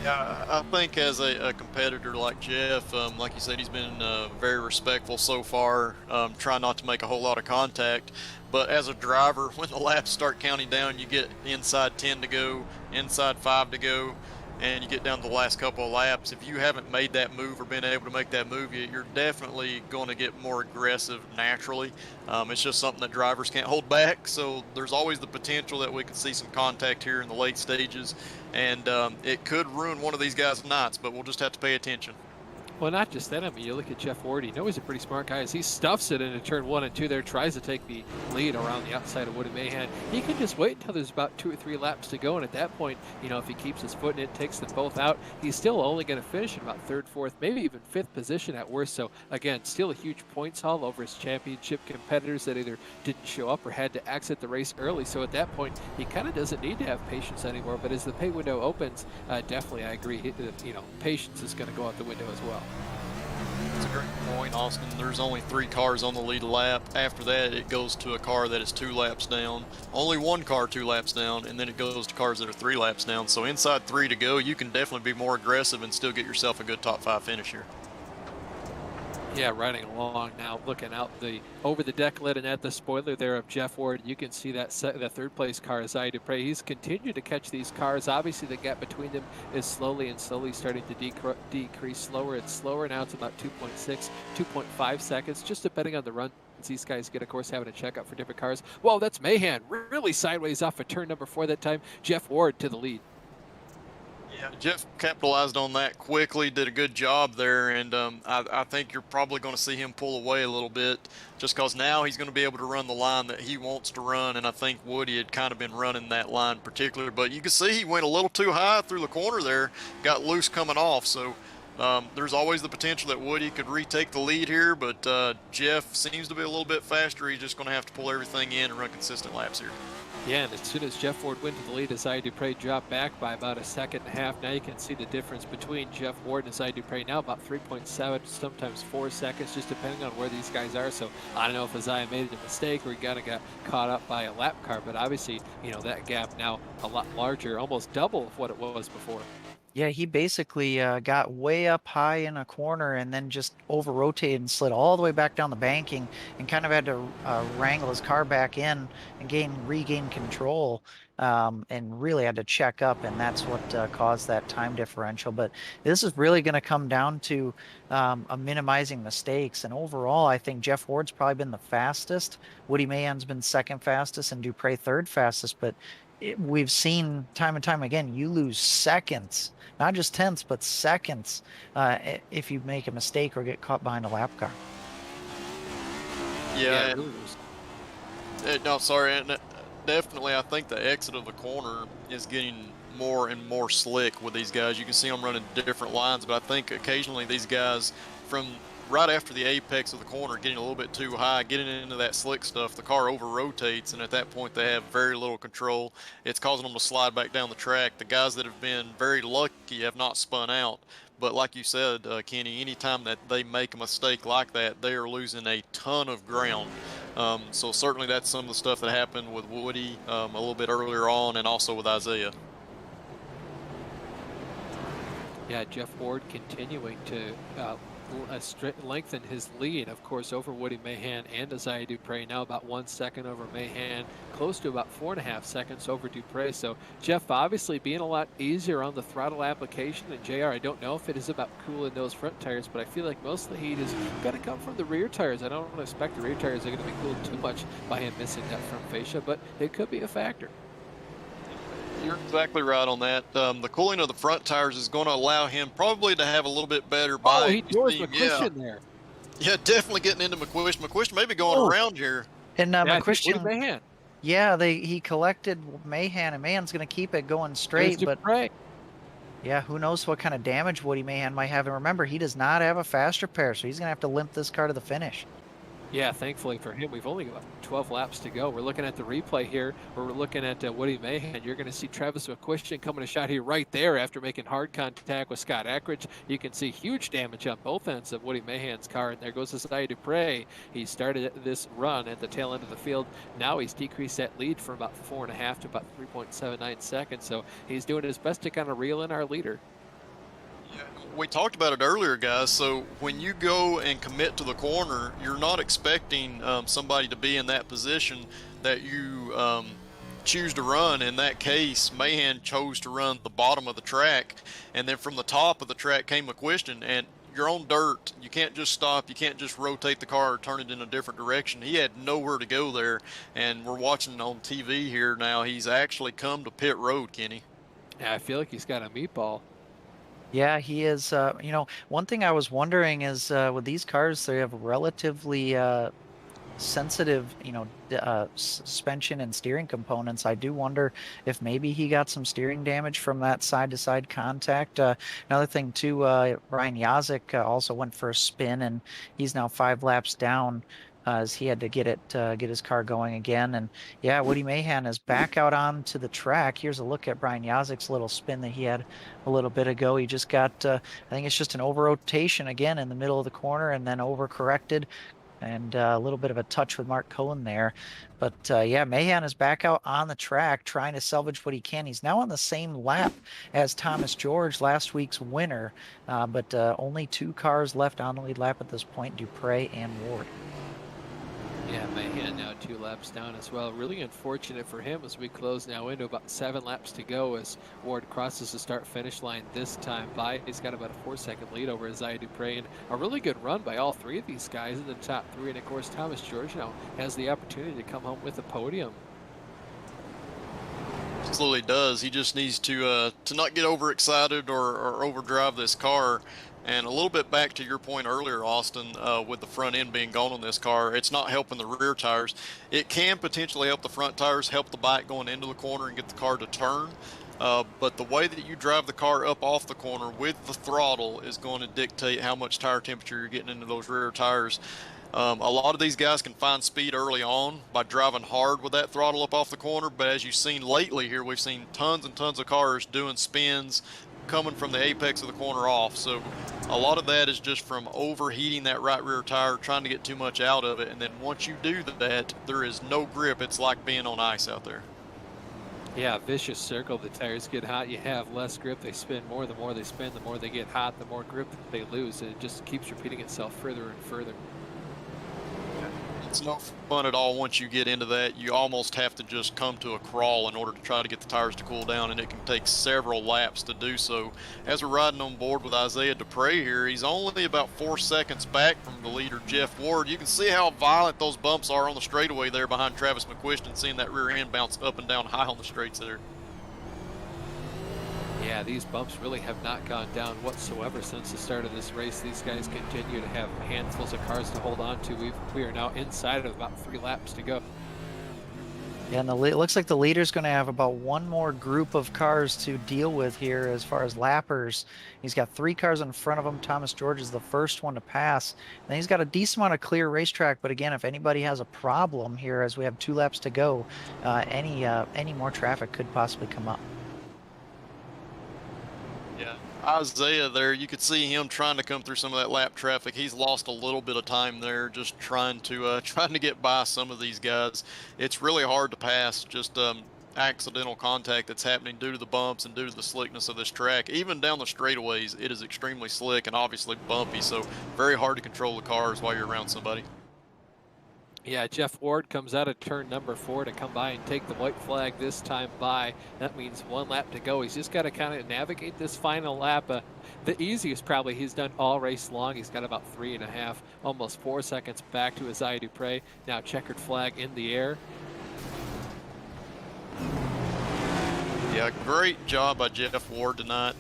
Yeah, I think as a competitor like Jeff, like you said, he's been very respectful so far, trying not to make a whole lot of contact. But as a driver, when the laps start counting down, you get inside 10 to go, inside 5 to go, and you get down to the last couple of laps. If you haven't made that move or been able to make that move yet, you're definitely going to get more aggressive naturally. It's just something that drivers can't hold back, so there's always the potential that we could see some contact here in the late stages, and it could ruin one of these guys' nights, but we'll just have to pay attention. Well, not just that. I mean, you look at Jeff Ward. You know he's a pretty smart guy as he stuffs it into turn 1 and 2 there, tries to take the lead around the outside of Woody Mahan. He can just wait until there's about 2 or 3 laps to go, and at that point, if he keeps his foot in it, takes them both out, he's still only going to finish in about 3rd, 4th, maybe even 5th position at worst. So, again, still a huge points haul over his championship competitors that either didn't show up or had to exit the race early. So at that point, he kind of doesn't need to have patience anymore. But as the pay window opens, definitely I agree, patience is going to go out the window as well. That's a great point, Austin. There's only 3 cars on the lead lap. After that, it goes to a car that is 2 laps down. Only 1 car 2 laps down, and then it goes to cars that are 3 laps down. So inside 3 to go, you can definitely be more aggressive and still get yourself a good top 5 finish here. Yeah, riding along now, looking out the over the deck lid and at the spoiler there of Jeff Ward. You can see that the 3rd place car, Isaiah Dupre. He's continued to catch these cars. Obviously, the gap between them is slowly starting to decrease slower and slower. Now it's about 2.6, 2.5 seconds, just depending on the run. These guys get, of course, having a checkup for different cars. Whoa, that's Mahan really sideways off of turn number 4 that time. Jeff Ward to the lead. Yeah, Jeff capitalized on that quickly, did a good job there, and I think you're probably going to see him pull away a little bit just because now he's going to be able to run the line that he wants to run, and I think Woody had kind of been running that line particularly, but you can see he went a little too high through the corner there, got loose coming off, so there's always the potential that Woody could retake the lead here, but Jeff seems to be a little bit faster. He's just going to have to pull everything in and run consistent laps here. Yeah, and as soon as Jeff Ward went to the lead, Isaiah Dupre dropped back by about 1.5 seconds. Now you can see the difference between Jeff Ward and Isaiah Dupre now about 3.7, sometimes 4 seconds, just depending on where these guys are. So I don't know if Isaiah made a mistake or he kind of got caught up by a lap car, but obviously, that gap now a lot larger, almost double of what it was before. Yeah, he basically got way up high in a corner and then just over rotated and slid all the way back down the banking and kind of had to wrangle his car back in and regain control and really had to check up, and that's what caused that time differential. But this is really going to come down to minimizing mistakes, and overall I think Jeff Ward's probably been the fastest. Woody Mahan's been 2nd fastest and Dupre 3rd fastest, but we've seen time and time again, you lose seconds, not just tenths, but seconds if you make a mistake or get caught behind a lap car. Yeah, no, sorry, and definitely I think the exit of the corner is getting more and more slick with these guys. You can see them running different lines, but I think occasionally these guys from right after the apex of the corner getting a little bit too high, getting into that slick stuff, the car over rotates, and at that point they have very little control. It's causing them to slide back down the track. The guys that have been very lucky have not spun out, but like you said, Kenny, anytime that they make a mistake like that, they are losing a ton of ground. So certainly that's some of the stuff that happened with Woody a little bit earlier on, and also with Isaiah. Yeah, Jeff Ward continuing to lengthen his lead, of course, over Woody Mahan and Isaiah Dupre. Now about 1 second over Mahan, close to about 4.5 seconds over Dupre. So Jeff obviously being a lot easier on the throttle application. And JR, I don't know if it is about cooling those front tires, but I feel like most of the heat is going to come from the rear tires. I don't expect the rear tires are going to be cooled too much by him missing that front fascia, but it could be a factor. You're exactly right on that. The cooling of the front tires is going to allow him probably to have a little bit better Oh, bike. he doors McCuistion there. Yeah, definitely getting into McCuistion. McCuistion may be going around here. And Yeah, Woody McCuistion, Mahan. yeah, he collected Mahan, and Mahan's going to keep it going straight. But yeah, who knows what kind of damage Woody Mahan might have. And remember, he does not have a fast repair, so he's going to have to limp this car to the finish. Yeah, thankfully for him, we've only got 12 laps to go. We're looking at the replay here, where we're looking at Woody Mahan. You're going to see Travis McCuistion coming a shot here right there after making hard contact with Scott Eckridge. You can see huge damage on both ends of Woody Mahan's car, and there goes Isaiah Dupre. He started this run at the tail end of the field. Now he's decreased that lead from about 4.5 to about 3.79 seconds, so he's doing his best to kind of reel in our leader. We talked about it earlier, guys. So when you go and commit to the corner, you're not expecting somebody to be in that position that you choose to run. In that case, Mahan chose to run the bottom of the track, and then from the top of the track came McCuistion, and you're on dirt. You can't just stop. You can't just rotate the car or turn it in a different direction. He had nowhere to go there, and we're watching on TV here now. He's actually come to pit road, Kenny. Yeah, I feel like he's got a meatball. Yeah, he is. One thing I was wondering is with these cars, they have relatively sensitive, suspension and steering components. I do wonder if maybe he got some steering damage from that side-to-side contact. Another thing too, Ryan Yazik also went for a spin, and he's now 5 laps down. As he had to get his car going again. And yeah, Woody Mahan is back out onto the track. Here's a look at Brian Yazik's little spin that he had a little bit ago. He just got, I think it's just an over rotation again in the middle of the corner, and then over corrected, and a little bit of a touch with Mark Cohen there. But yeah, Mahan is back out on the track trying to salvage what he can. He's now on the same lap as Thomas George, last week's winner, but only 2 cars left on the lead lap at this point, Dupre and Ward. Yeah, Mahan now 2 laps down as well. Really unfortunate for him as we close now into about 7 laps to go as Ward crosses the start-finish line this time by. He's got about a 4-second lead over Isaiah Dupre, and a really good run by all 3 of these guys in the top 3. And of course, Thomas George now has the opportunity to come home with a podium. Absolutely does. He just needs to not get overexcited or overdrive this car. And a little bit back to your point earlier, Austin, with the front end being gone on this car, it's not helping the rear tires. It can potentially help the front tires, help the bike going into the corner and get the car to turn. But the way that you drive the car up off the corner with the throttle is going to dictate how much tire temperature you're getting into those rear tires. A lot of these guys can find speed early on by driving hard with that throttle up off the corner, but as you've seen lately here, we've seen tons and tons of cars doing spins coming from the apex of the corner off. So a lot of that is just from overheating that right rear tire, trying to get too much out of it, and then once you do that, there is no grip. It's like being on ice out there. Yeah, vicious circle. The tires get hot, you have less grip, they spin more. The more they spin, the more they get hot, the more grip they lose, and it just keeps repeating itself further and further. It's no fun at all once you get into that. You almost have to just come to a crawl in order to try to get the tires to cool down, and it can take several laps to do so. As we're riding on board with Isaiah Dupre here, he's only about 4 seconds back from the leader, Jeff Ward. You can see how violent those bumps are on the straightaway there behind Travis McCuistion, seeing that rear end bounce up and down high on the straights there. Yeah, these bumps really have not gone down whatsoever since the start of this race. These guys continue to have handfuls of cars to hold on to. We are now inside of about 3 laps to go. Yeah, and it looks like the leader's going to have about 1 more group of cars to deal with here as far as lappers. He's got 3 cars in front of him. Thomas George is the first one to pass. And he's got a decent amount of clear racetrack, but again, if anybody has a problem here as we have 2 laps to go, any more traffic could possibly come up. Yeah, Isaiah there, you could see him trying to come through some of that lap traffic. He's lost a little bit of time there, just trying to get by some of these guys. It's really hard to pass. Just accidental contact that's happening due to the bumps and due to the slickness of this track. Even down the straightaways, it is extremely slick and obviously bumpy, so very hard to control the cars while you're around somebody. Yeah, Jeff Ward comes out of turn number 4 to come by and take the white flag this time by. That means 1 lap to go. He's just got to kind of navigate this final lap. The easiest probably he's done all race long. He's got about 3.5, almost 4 seconds back to Isaiah Dupre. Now checkered flag in the air. Yeah, great job by Jeff Ward tonight.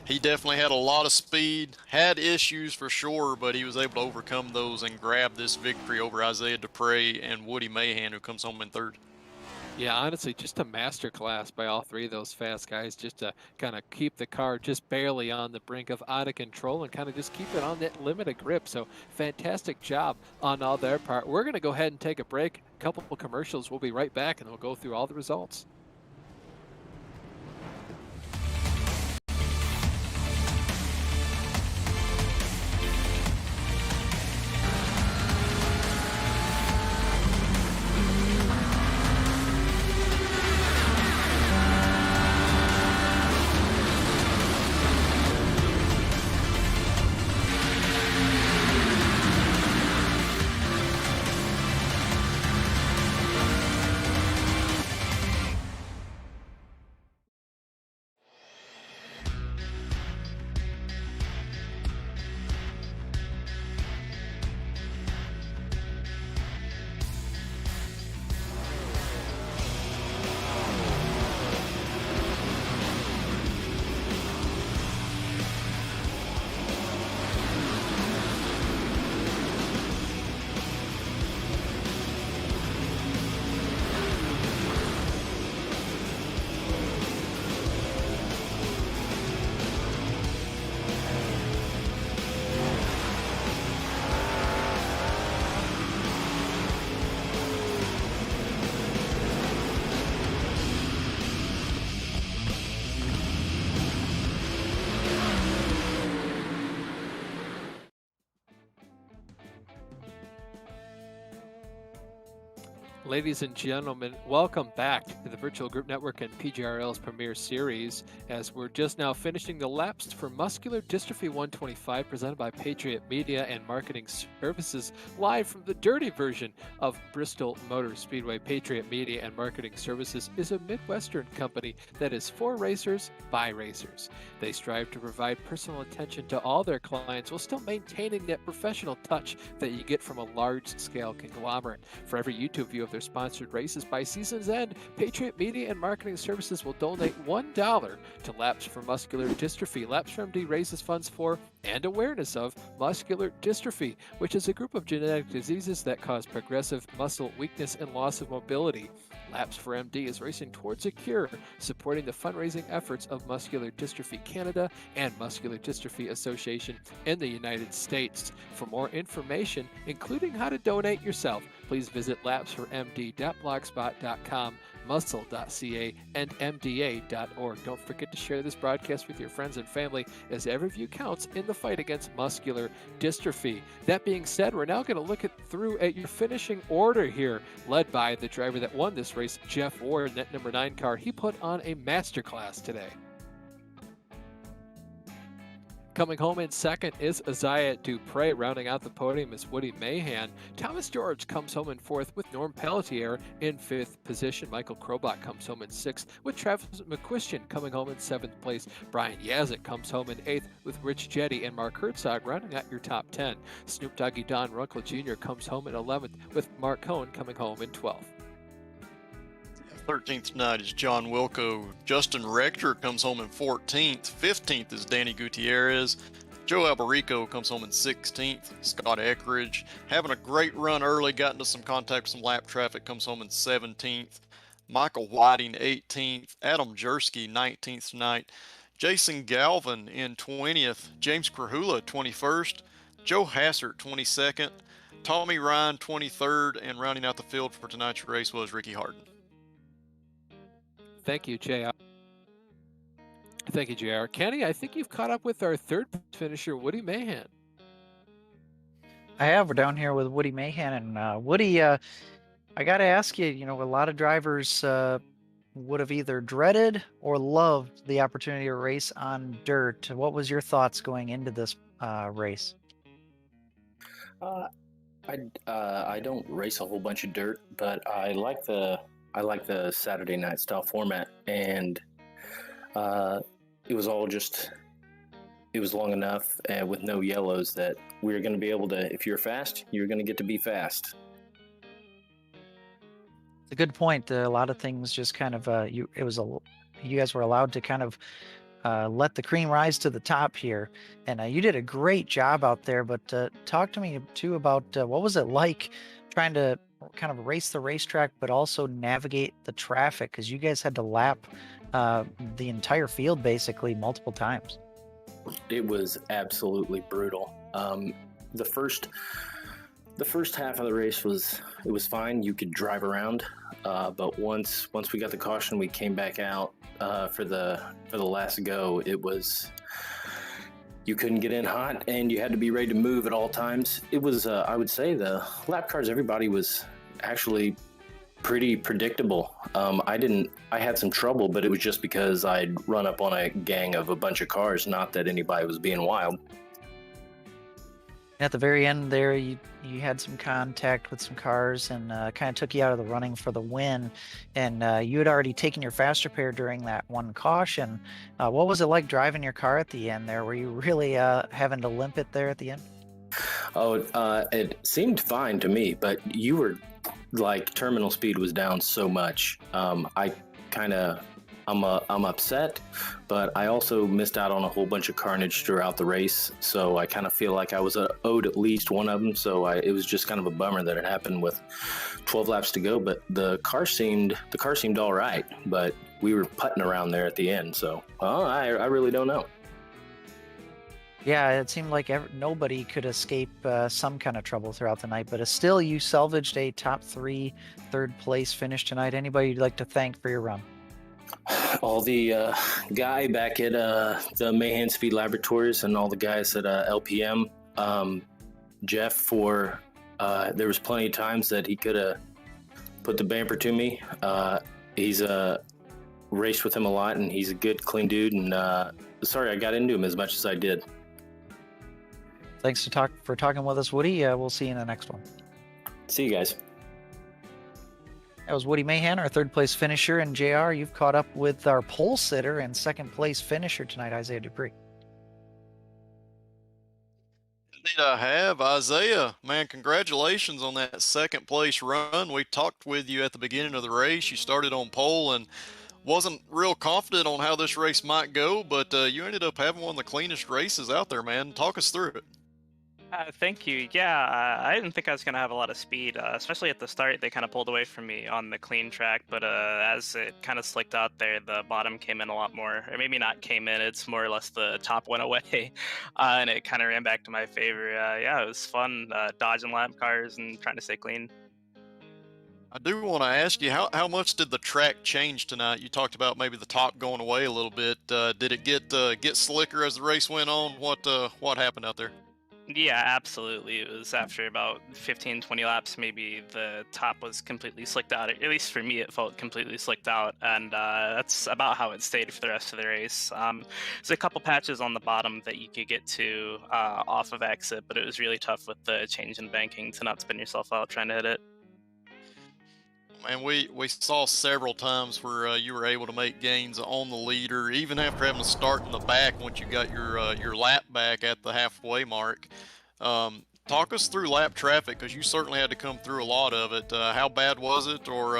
He definitely had a lot of speed, had issues for sure, but he was able to overcome those and grab this victory over Isaiah Dupre and Woody Mahan, who comes home in third. Yeah, honestly, just a master class by all 3 of those fast guys, just to kind of keep the car just barely on the brink of out of control and kind of just keep it on that limit of grip. So fantastic job on all their part. We're going to go ahead and take a break, a couple of commercials. We'll be right back and we'll go through all the results. Ladies and gentlemen, welcome back to the Virtual Group Network and PGRL's Premier Series, as we're just now finishing the laps for Muscular Dystrophy 125 presented by Patriot Media and Marketing Services, live from the dirty version of Bristol Motor Speedway. Patriot Media and Marketing Services is a Midwestern company that is for racers by racers. They strive to provide personal attention to all their clients while still maintaining that professional touch that you get from a large-scale conglomerate. For every YouTube view of their sponsored races by season's end, Patriot Media and Marketing Services will donate $1 to Laps for Muscular Dystrophy. Laps for MD raises funds for and awareness of muscular dystrophy, which is a group of genetic diseases that cause progressive muscle weakness and loss of mobility. Laps for MD is racing towards a cure, supporting the fundraising efforts of Muscular Dystrophy Canada and Muscular Dystrophy Association in the United States. For more information, including how to donate yourself, please visit lapsformd.blogspot.com, muscle.ca, and mda.org. Don't forget to share this broadcast with your friends and family, as every view counts in the fight against muscular dystrophy. That being said, we're now going to look through at your finishing order here, led by the driver that won this race, Jeff Ward, in that number 9 car. He put on a masterclass today. Coming home in second is Isaiah Dupre. Rounding out the podium is Woody Mahan. Thomas George comes home in fourth with Norm Pelletier in fifth position. Michael Krobot comes home in sixth with Travis McQuistion coming home in seventh place. Brian Yazik comes home in eighth with Rich Jetty and Mark Herzog rounding out your top 10. Snoop Doggy Don Runkle Jr. comes home in 11th with Mark Cohn coming home in 12th. 13th tonight is John Wilco. Justin Rector comes home in 14th. 15th is Danny Gutierrez. Joe Alberico comes home in 16th. Scott Eckridge, having a great run early, got into some contact with some lap traffic, comes home in 17th. Michael Whiting, 18th. Adam Jersky, 19th tonight. Jason Galvin in 20th. James Krahula, 21st. Joe Hassert, 22nd. Tommy Ryan, 23rd. And rounding out the field for tonight's race was Ricky Harden. Thank you, JR. Thank you, JR. Kenny, I think you've caught up with our third finisher, Woody Mahan. I have. We're down here with Woody Mahan. And Woody, I got to ask you, a lot of drivers would have either dreaded or loved the opportunity to race on dirt. What was your thoughts going into this race? Uh, I don't race a whole bunch of dirt, but I like the Saturday night style format, and uh, it was all just it was long enough with no yellows that we were going to be able to. If you're fast, you're going to get to be fast. It's a good point. A lot of things just kind of you guys were allowed to kind of let the cream rise to the top here, and you did a great job out there. But talk to me too about what was it like trying to kind of race the racetrack, but also navigate the traffic because you guys had to lap the entire field basically multiple times. It was absolutely brutal. The first the first half of the race was fine. You could drive around, but once we got the caution, we came back out for the last go. It was you couldn't get in hot, and you had to be ready to move at all times. It was I would say the lap cars. Everybody was actually pretty predictable. I had some trouble, but it was just because I'd run up on a gang of a bunch of cars, not that anybody was being wild. At the very end there, you had some contact with some cars and kind of took you out of the running for the win. And you had already taken your faster pair during that one caution. What was it like driving your car at the end there? Were you really having to limp it there at the end? Oh, it seemed fine to me, but you were like terminal speed was down so much. I kind of I'm upset, but I also missed out on a whole bunch of carnage throughout the race. So I kind of feel like I was owed at least one of them. So it was just kind of a bummer that it happened with 12 laps to go. But the car seemed all right, but we were putting around there at the end. So I really don't know. Yeah, it seemed like nobody could escape some kind of trouble throughout the night, but still you salvaged a top 3 third place finish tonight. Anybody you'd like to thank for your run? All the guy back at the Mahan Speed Laboratories and all the guys at LPM, Jeff, for there was plenty of times that he could have put the bumper to me. He's raced with him a lot, and he's a good, clean dude. And sorry I got into him as much as I did. Thanks for talking with us, Woody. We'll see you in the next one. See you guys. That was Woody Mahan, our third place finisher, and JR, you've caught up with our pole sitter and second place finisher tonight, Isaiah Dupree. Indeed, I have. Isaiah, man, congratulations on that second place run. We talked with you at the beginning of the race. You started on pole and wasn't real confident on how this race might go, but you ended up having one of the cleanest races out there, man. Talk us through it. Thank you. Yeah, I didn't think I was going to have a lot of speed, especially at the start. They kind of pulled away from me on the clean track, but as it kind of slicked out there, the bottom came in a lot more. Or maybe not came in, it's more or less the top went away, and it kind of ran back to my favor. Yeah, it was fun dodging lap cars and trying to stay clean. I do want to ask you, how much did the track change tonight? You talked about maybe the top going away a little bit. Did it get slicker as the race went on? What happened out there? Yeah, absolutely. It was after about 15, 20 laps, maybe the top was completely slicked out. At least for me, it felt completely slicked out, and that's about how it stayed for the rest of the race. There's a couple patches on the bottom that you could get to off of exit, but it was really tough with the change in banking to not spin yourself out trying to hit it. And we saw several times where you were able to make gains on the leader, even after having to start in the back once you got your lap back at the halfway mark. Talk us through lap traffic, because you certainly had to come through a lot of it. How bad was it, or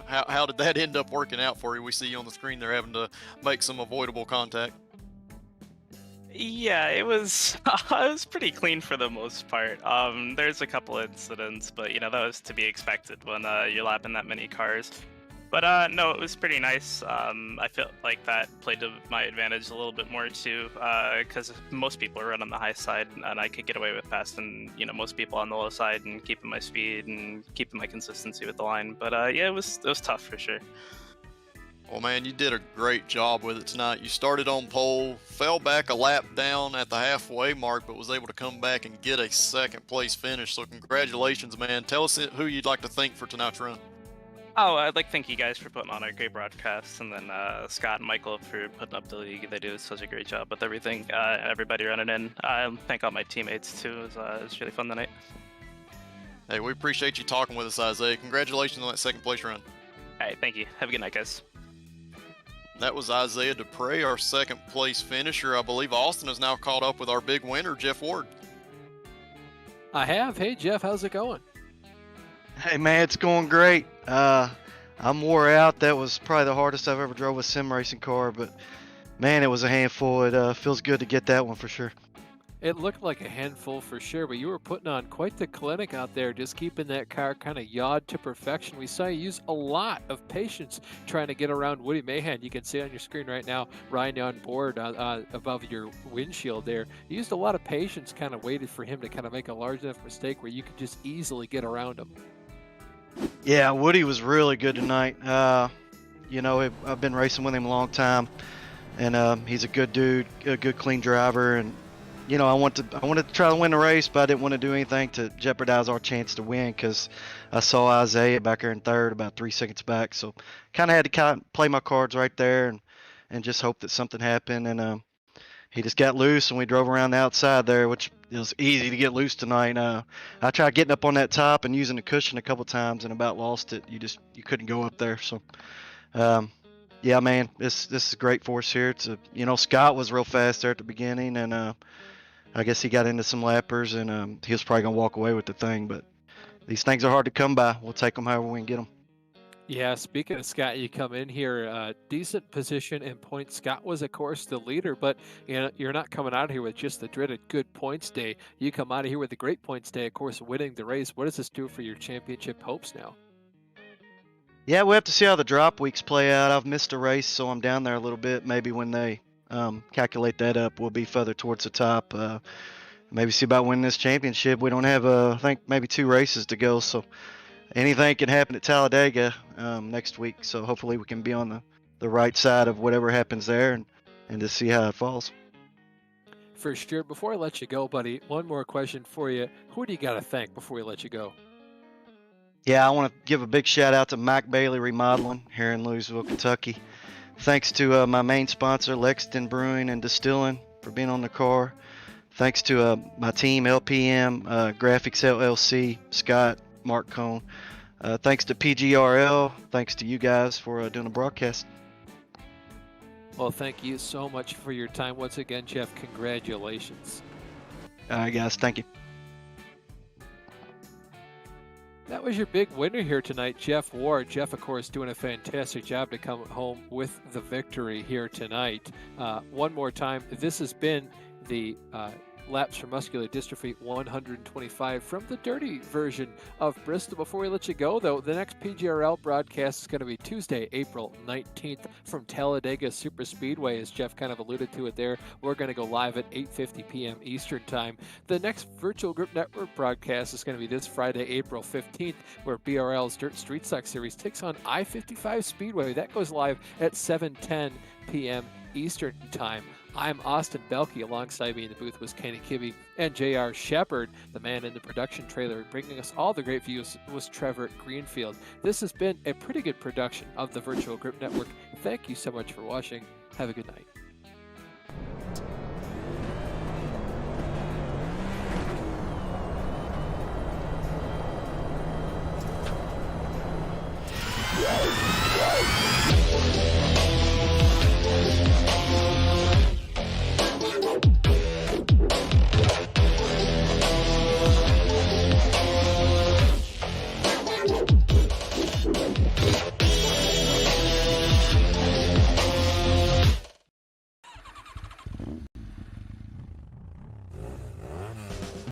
how did that end up working out for you? We see you on the screen there having to make some avoidable contact. Yeah, it was it was pretty clean for the most part. There's a couple incidents, but that was to be expected when you're lapping that many cars. But no, it was pretty nice. I felt like that played to my advantage a little bit more too, because most people are running on the high side, and I could get away with passing most people on the low side and keeping my speed and keeping my consistency with the line. But yeah, it was tough for sure. Well, man, you did a great job with it tonight. You started on pole, fell back a lap down at the halfway mark, but was able to come back and get a second place finish. So congratulations, man. Tell us who you'd like to thank for tonight's run. Oh, I'd like to thank you guys for putting on a great broadcast, and then Scott and Michael for putting up the league. They do such a great job with everything. Everybody running in. Thank all my teammates too. It was really fun tonight. Hey, we appreciate you talking with us, Isaiah. Congratulations on that second place run. All right, thank you. Have a good night, guys. That was Isaiah Dupre, our second place finisher. I believe Austin is now caught up with our big winner, Jeff Ward. I have. Hey, Jeff, how's it going? Hey man, it's going great. I'm wore out. That was probably the hardest I've ever drove a sim racing car, but man, it was a handful. It feels good to get that one for sure. It looked like a handful for sure, but you were putting on quite the clinic out there, just keeping that car kind of yawed to perfection. We saw you use a lot of patience trying to get around Woody Mahan. You can see on your screen right now, Ryan on board above your windshield there. You used a lot of patience, kind of waited for him to kind of make a large enough mistake where you could just easily get around him. Yeah, Woody was really good tonight. I've been racing with him a long time, and he's a good dude, a good clean driver, and I wanted to try to win the race, but I didn't want to do anything to jeopardize our chance to win because I saw Isaiah back there in third, about 3 seconds back. So kind of had to play my cards right there and just hope that something happened. And he just got loose, and we drove around the outside there, which it was easy to get loose tonight. I tried getting up on that top and using the cushion a couple times and about lost it. You couldn't go up there. So, yeah, man, this is great for us here. It's Scott was real fast there at the beginning, and I guess he got into some lappers, and he was probably gonna walk away with the thing. But these things are hard to come by. We'll take them however we can get them. Yeah, speaking of Scott, you come in here, decent position and points. Scott was, of course, the leader, but you're not coming out here with just the dreaded good points day. You come out of here with the great points day, of course, winning the race. What does this do for your championship hopes now? Yeah, we'll have to see how the drop weeks play out. I've missed a race, so I'm down there a little bit. Maybe when they calculate that up, we'll be further towards the top. Maybe see about winning this championship. We don't have, I think, maybe 2 races to go, so anything can happen at Talladega next week. So hopefully we can be on the right side of whatever happens there and to see how it falls. For sure. Before I let you go, buddy, one more question for you. Who do you got to thank before we let you go? Yeah, I want to give a big shout out to Mike Bailey Remodeling here in Louisville, Kentucky. Thanks to my main sponsor, Lexington Brewing and Distilling, for being on the car. Thanks to my team, LPM, Graphics LLC, Scott, Mark Cohn. Thanks to PGRL. Thanks to you guys for doing the broadcast. Well, thank you so much for your time once again, Jeff. Congratulations. All right, guys. Thank you. That was your big winner here tonight, Jeff Ward. Jeff, of course, doing a fantastic job to come home with the victory here tonight. One more time, this has been the Laps for Muscular Dystrophy 125 from the dirty version of Bristol. Before we let you go, though, the next PGRL broadcast is going to be Tuesday, April 19th from Talladega Super Speedway, as Jeff kind of alluded to it there. We're going to go live at 8:50 p.m. Eastern Time. The next Virtual Group Network broadcast is going to be this Friday, April 15th, where BRL's Dirt Street Stock Series takes on I-55 Speedway. That goes live at 7:10 p.m. Eastern Time. I'm Austin Belkey. Alongside me in the booth was Kenny Kibbe and J.R. Shepard. The man in the production trailer bringing us all the great views was Trevor Greenfield. This has been a pretty good production of the Virtual Group Network. Thank you so much for watching. Have a good night.